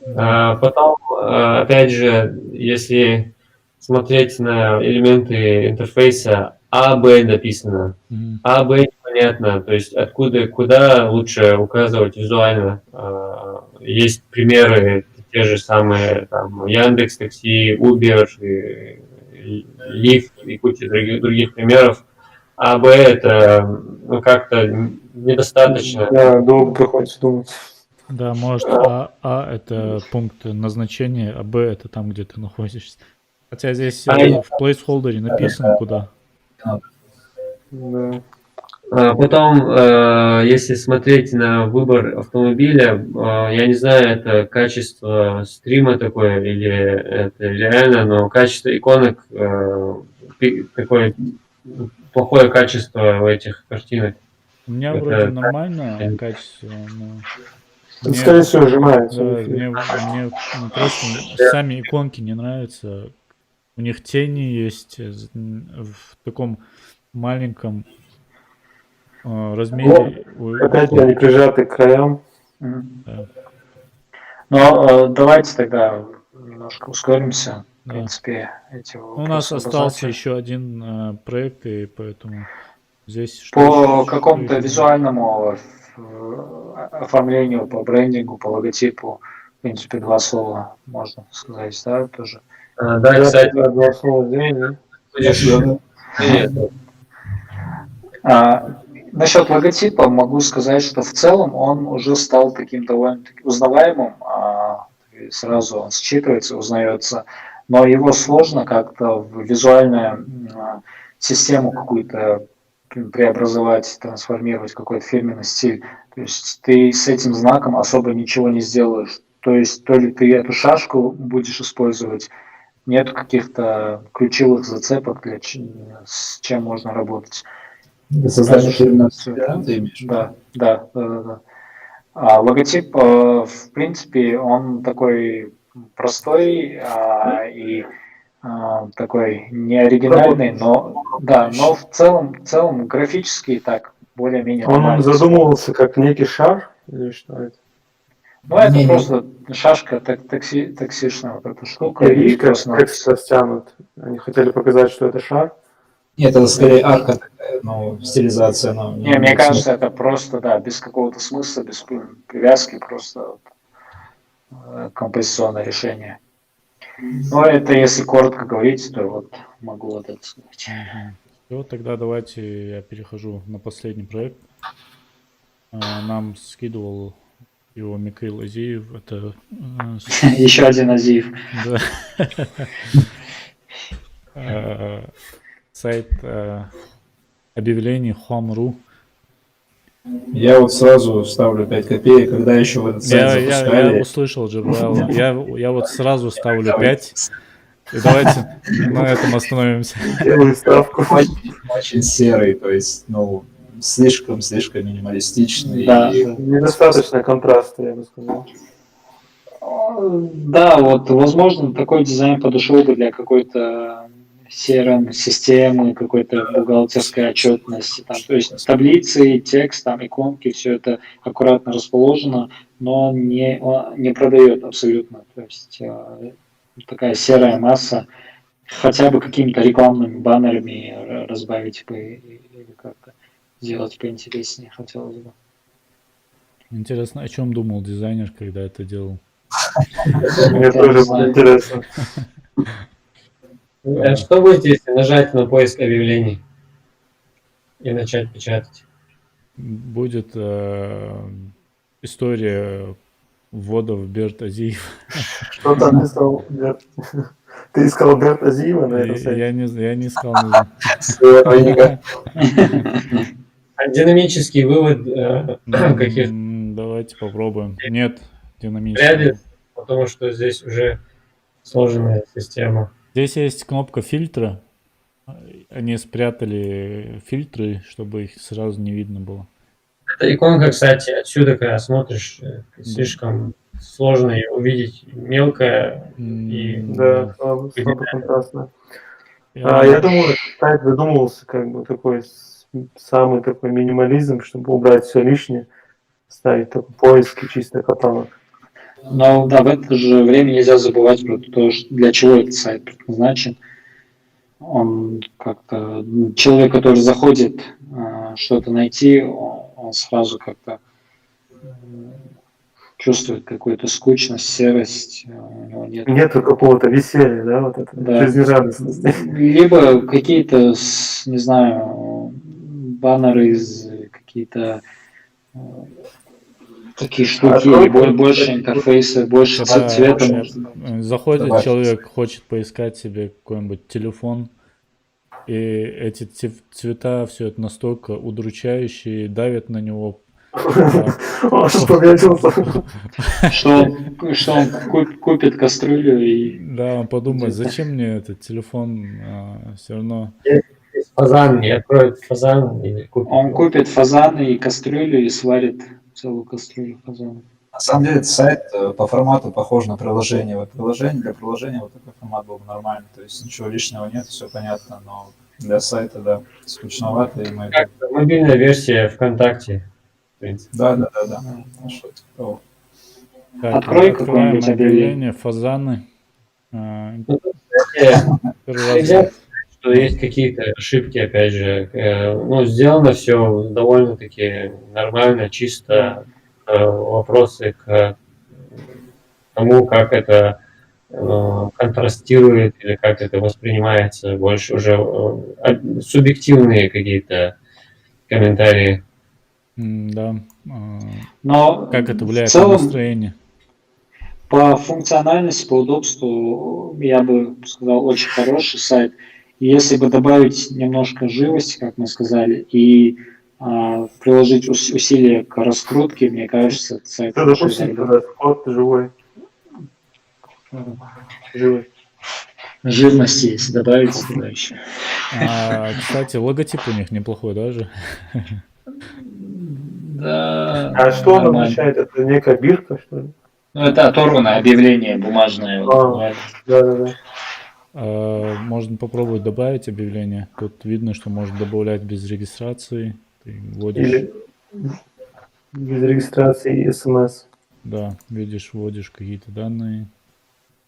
Потом, опять же, если смотреть на элементы интерфейса, А, Б написано. А, Б непонятно, то есть откуда, куда лучше указывать визуально. Есть примеры, те же самые там Яндекс, Такси, Uber, Lyft и куча других примеров. А, Б это как-то недостаточно. Да, долго приходится думать. Да, может, А это пункт назначения, а Б это там, где ты находишься. Хотя здесь в placeholder написано куда. Да. Потом, если смотреть на выбор автомобиля, я не знаю, это качество стрима такое или это реально, но качество иконок такое плохое качество в этих картинах. У меня вроде нормальное качество, но... Скорее всего, сжимается. Да, мне просто сами иконки не нравятся. У них тени есть в таком маленьком размере. Опять они прижаты к краям. Да. Но давайте тогда немножко ускоримся. В принципе, эти у нас остался еще один проект, и поэтому здесь... По какому-то визуальному оформлению, по брендингу, по логотипу, принципе, два слова можно сказать, да, тоже. Да, кстати, Два слова сделали. будешь... Нет, Насчет логотипа могу сказать, что в целом он уже стал таким довольно-таки узнаваемым, и сразу он считывается, узнается, но его сложно как-то в визуальную систему какую-то преобразовать, трансформировать в какой-то фирменный стиль. То есть ты с этим знаком особо ничего не сделаешь. То есть то ли ты эту шашку будешь использовать, нет каких-то ключевых зацепок, с чем можно работать. Для создания Скажешь, фирменного всё. стиля ты имеешь в виду? Да. А логотип, в принципе, он такой простой и такой неоригинальный, но в целом графически так более-менее Он нормально. задумывался как некий шар или что это? Ну, это Не-не. просто шашка таксишная вот эта штука. И И видишь, просто как растянут. Они хотели показать, что это шар. Нет, это скорее арка такая, ну, стилизация. Но Не, мне кажется, это просто, да, без какого-то смысла, без привязки, просто композиционное решение. Но это если коротко говорить, то вот могу вот это сказать. Все, тогда давайте я перехожу на последний проект. Нам скидывал его Михаил Азиев. Это Еще один Азиев. да. Сайт объявлений Home.ru. Я вот сразу ставлю 5 копеек, когда еще в этот сайт Я запускали. услышал, Джабраил. Я вот сразу ставлю 5. И давайте на этом остановимся. Делаю ставку. Очень серый, то есть, ну, слишком минималистичный. Да. И Недостаточно контраста, я бы сказал. Да, вот, возможно, такой дизайн подошел бы для какой-то CRM-системы, какой-то бухгалтерской отчетности. Там, то есть таблицы, текст, там, иконки, все это аккуратно расположено, но не продает абсолютно. То есть такая серая масса. Хотя бы какими-то рекламными баннерами разбавить бы или как-то сделать поинтереснее хотелось бы. Интересно, о чем думал дизайнер, когда это делал? Мне Я тоже не знаю. интересно. Что будет, если нажать на поиск объявлений и начать печатать? Будет история ввода в Берт Азиев. Что там писал Берт? Ты искал Берт Азиева на этом сайте? Я не искал. Динамический вывод каких Давайте попробуем. Нет, динамично. рядов, потому что здесь уже сложная система. Здесь есть кнопка фильтра. Они спрятали фильтры, чтобы их сразу не видно было. Эта иконка, кстати, отсюда, когда смотришь, слишком сложно ее увидеть. Мелкая и... Да, слабо контрастно. Я- Я думаю, этот сайт задумывался как бы такой самый такой минимализм, чтобы убрать все лишнее, ставить такой поиск и чисто каталог. Но да, в это же время нельзя забывать про то, для чего этот сайт предназначен. Он как-то человек, который заходит что-то найти, он сразу как-то чувствует какую-то скучность, серость, у него нет. Нету какого-то веселья, да, вот это, Да. жизнерадостности. Либо какие-то, не знаю, баннеры из какие-то такие штуки, больше интерфейса, больше Когда цвета. заходит Добавить. человек, хочет поискать себе какой-нибудь телефон, и эти цвета, все это настолько удручающие, давят на него. Он спохватился. Что он купит кастрюлю и... Да, он подумает, зачем мне этот телефон, все равно. Фазан, не откроет фазан и купит. Он купит фазаны и кастрюлю и сварит целую кастрюлю фазана. на самом деле, этот сайт по формату похож на приложение. Вот для приложения вот такой формат был бы нормальный. То есть ничего лишнего нет, все понятно, но для сайта, да, скучновато. И мы... Как мобильная версия ВКонтакте. В принципе. Да. Что типа того. Так, Открой открываем какое-нибудь объявление. фазаны. Кстати, Первый раз нельзя сказать, что есть какие-то ошибки, опять же. Ну, сделано все довольно-таки нормально, чисто. Вопросы к тому, как это контрастирует или как это воспринимается, больше уже субъективные какие-то комментарии. Да. Но Как это в влияет на целом настроение? по функциональности, по удобству, я бы сказал, очень хороший сайт. И если бы добавить немножко живости, как мы сказали, и приложить усилия к раскрутке, мне кажется, этот сайт Что хорошо допустим зайдет. туда вход живой, живой. Живности, если добавить туда еще. Кстати, логотип у них неплохой даже. Да, А что он нормально. обозначает? Это некая бирка, что ли? Ну, это оторванное объявление бумажное. Вот, Да. Можно попробовать добавить объявление. Тут видно, что можно добавлять без регистрации. Ты вводишь, Или без регистрации и смс. да, видишь, вводишь какие-то данные.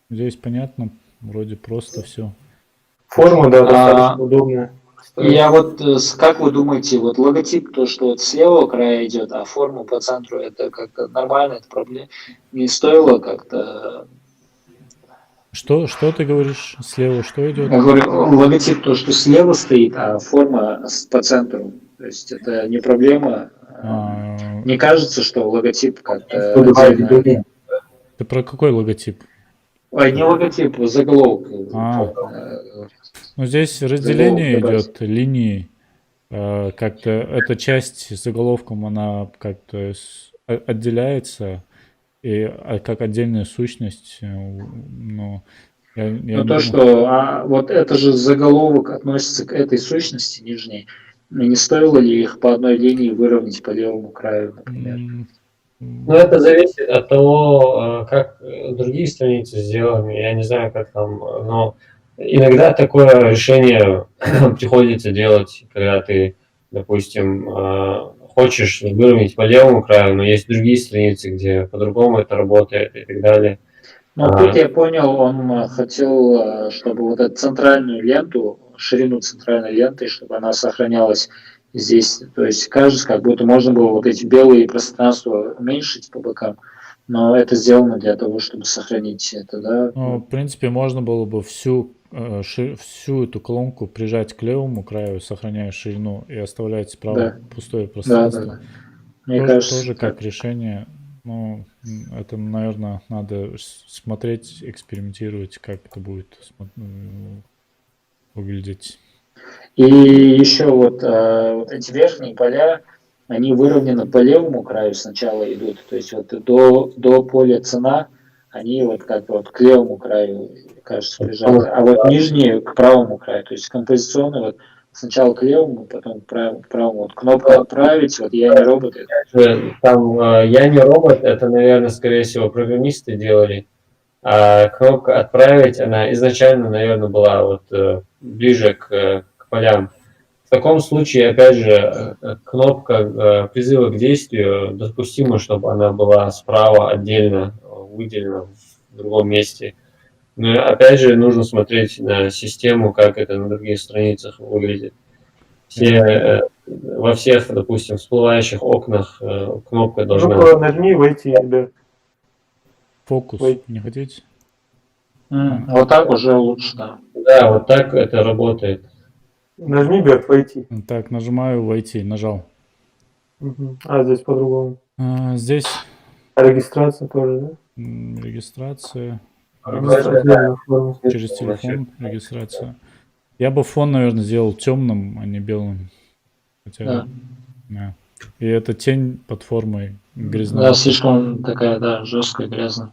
Здесь понятно, вроде просто все. Форма, да, достаточно удобная. И я вот, как вы думаете, вот логотип, то, что вот с левого края идет, а форма по центру, это как-то нормально, это проблема? Не стоило как-то... Что ты говоришь? Слева что идет? Я говорю, логотип, то, что слева стоит, а форма по центру. То есть это не проблема. Не кажется, что логотип как-то отдельно... Ты про какой логотип? Ой, не логотип, заголовок. Ну, здесь разделение добавить. идет линии. Как-то эта часть с заголовком, она как-то отделяется и как отдельная сущность. Ну, я не Ну то, думаю. что вот это же заголовок относится к этой сущности нижней. Не стоило ли их по одной линии выровнять по левому краю, например? Ну, это зависит от того, как другие страницы сделаны. Я не знаю, как там, но иногда такое решение приходится делать, когда ты, допустим, хочешь выровнять по левому краю, но есть другие страницы, где по-другому это работает и так далее. Ну, тут я понял, он хотел, чтобы вот эту центральную ленту, ширину центральной ленты, чтобы она сохранялась здесь. То есть кажется, как будто можно было вот эти белые пространства уменьшить по бокам, но это сделано для того, чтобы сохранить это, да? Ну, в принципе, можно было бы всю эту колонку прижать к левому краю, сохраняя ширину, и оставлять справа Да. пустое Да, пространство. да. Мне кажется, Тоже как так. решение. Ну, это, наверное, надо смотреть, экспериментировать, как это будет выглядеть. И еще вот эти верхние поля, они выровнены по левому краю сначала идут, то есть вот до поля цена, они вот как вот к левому краю, кажется, прижаты, а вот нижние к правому краю, то есть композиционно вот сначала к левому, потом к правому. Вот кнопка «Отправить», вот «Я не робот». Там «Я не робот», это, наверное, скорее всего, программисты делали. А кнопка «Отправить», она изначально, наверное, была вот ближе к полям. В таком случае, опять же, кнопка призыва к действию допустимо, чтобы она была справа отдельно выделена в другом месте. Но опять же, нужно смотреть на систему, как это на других страницах выглядит. Во всех, допустим, всплывающих окнах кнопка должна... Ну-ка, нажми «Войти», ребят. Фокус Ой. не хотите? Вот так уже лучше, да. Да, вот так это работает. Нажми, Берт, «Войти». Так, нажимаю «Войти», нажал. А, здесь по-другому. Здесь А регистрация тоже, да? регистрация. Отдельная форма. Через телефон регистрация. Я бы фон, наверное, сделал темным, а не белым. Хотя, да. И эта тень под формой грязноватая. Да, слишком такая, да, жесткая, грязная.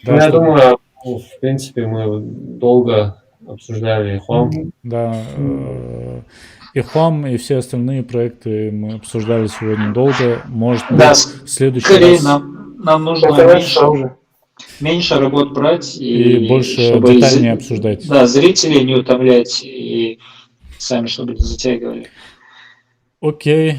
Да, Я думаю, в принципе, мы долго обсуждали Home. Да, и Home, и все остальные проекты мы обсуждали сегодня долго. Может быть, Да, в следующий скорее раз нам нужно меньше работ брать и больше чтобы детальнее обсуждать. Да, зрителей не утомлять и сами, чтобы не затягивали. Окей,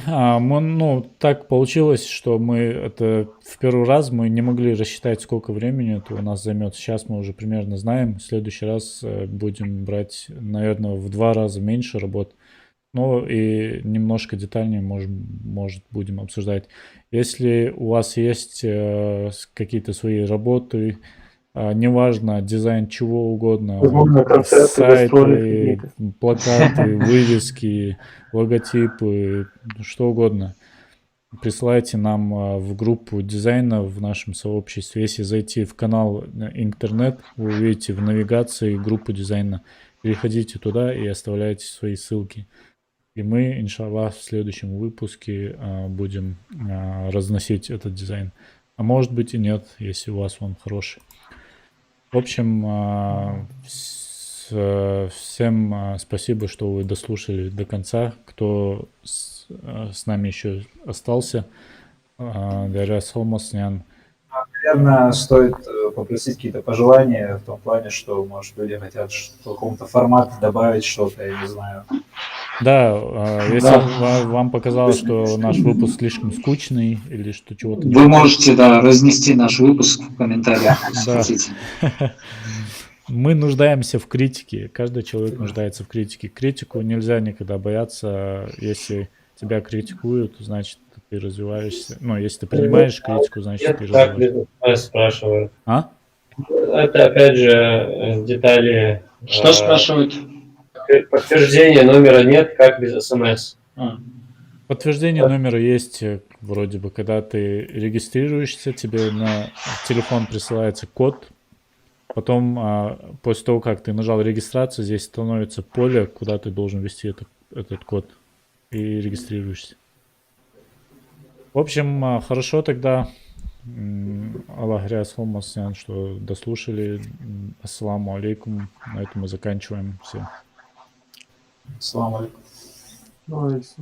так получилось, что мы это в первый раз мы не могли рассчитать, сколько времени это у нас займет. Сейчас мы уже примерно знаем. В следующий раз будем брать, наверное, в 2 раза меньше работ. Ну и немножко детальнее, может будем обсуждать. Если у вас есть какие-то свои работы, неважно, дизайн чего угодно, Возможно, концерты, гастроли сайты, какие-то. плакаты, вывески, логотипы, что угодно, присылайте нам в группу дизайна в нашем сообществе. Если зайти в канал интернет, вы увидите в навигации группу дизайна. Переходите туда и оставляйте свои ссылки. И мы, иншаллах, в следующем выпуске будем разносить этот дизайн. А может быть и нет, если у вас он хороший. В общем, всем спасибо, что вы дослушали до конца. Кто с нами еще остался. Дәрес Холмаснян. Наверное, стоит попросить какие-то пожелания в том плане, что, может, люди хотят в каком-то формате добавить что-то, я не знаю. Да, если вам показалось, что наш выпуск слишком скучный или что чего-то... Вы можете, да, разнести наш выпуск в комментариях, если Да. хотите. Мы нуждаемся в критике. Каждый человек нуждается в критике. Критику нельзя никогда бояться. Если тебя критикуют, значит, ты развиваешься. Ну, если ты принимаешь критику, значит, ты Так развиваешься. без спрашивают. А? Это опять же детали. Что спрашивают? Подтверждения номера нет, как без смс. Подтверждение номера есть вроде бы, когда ты регистрируешься, тебе на телефон присылается код. Потом, после того, как ты нажал регистрацию, здесь становится поле, куда ты должен ввести этот код. И регистрируешься. В общем, хорошо тогда. Аллах ряс холмасян, что дослушали. Ассаламу алейкум. На этом мы заканчиваем. Все. Салам алейкум. Ну, и всё.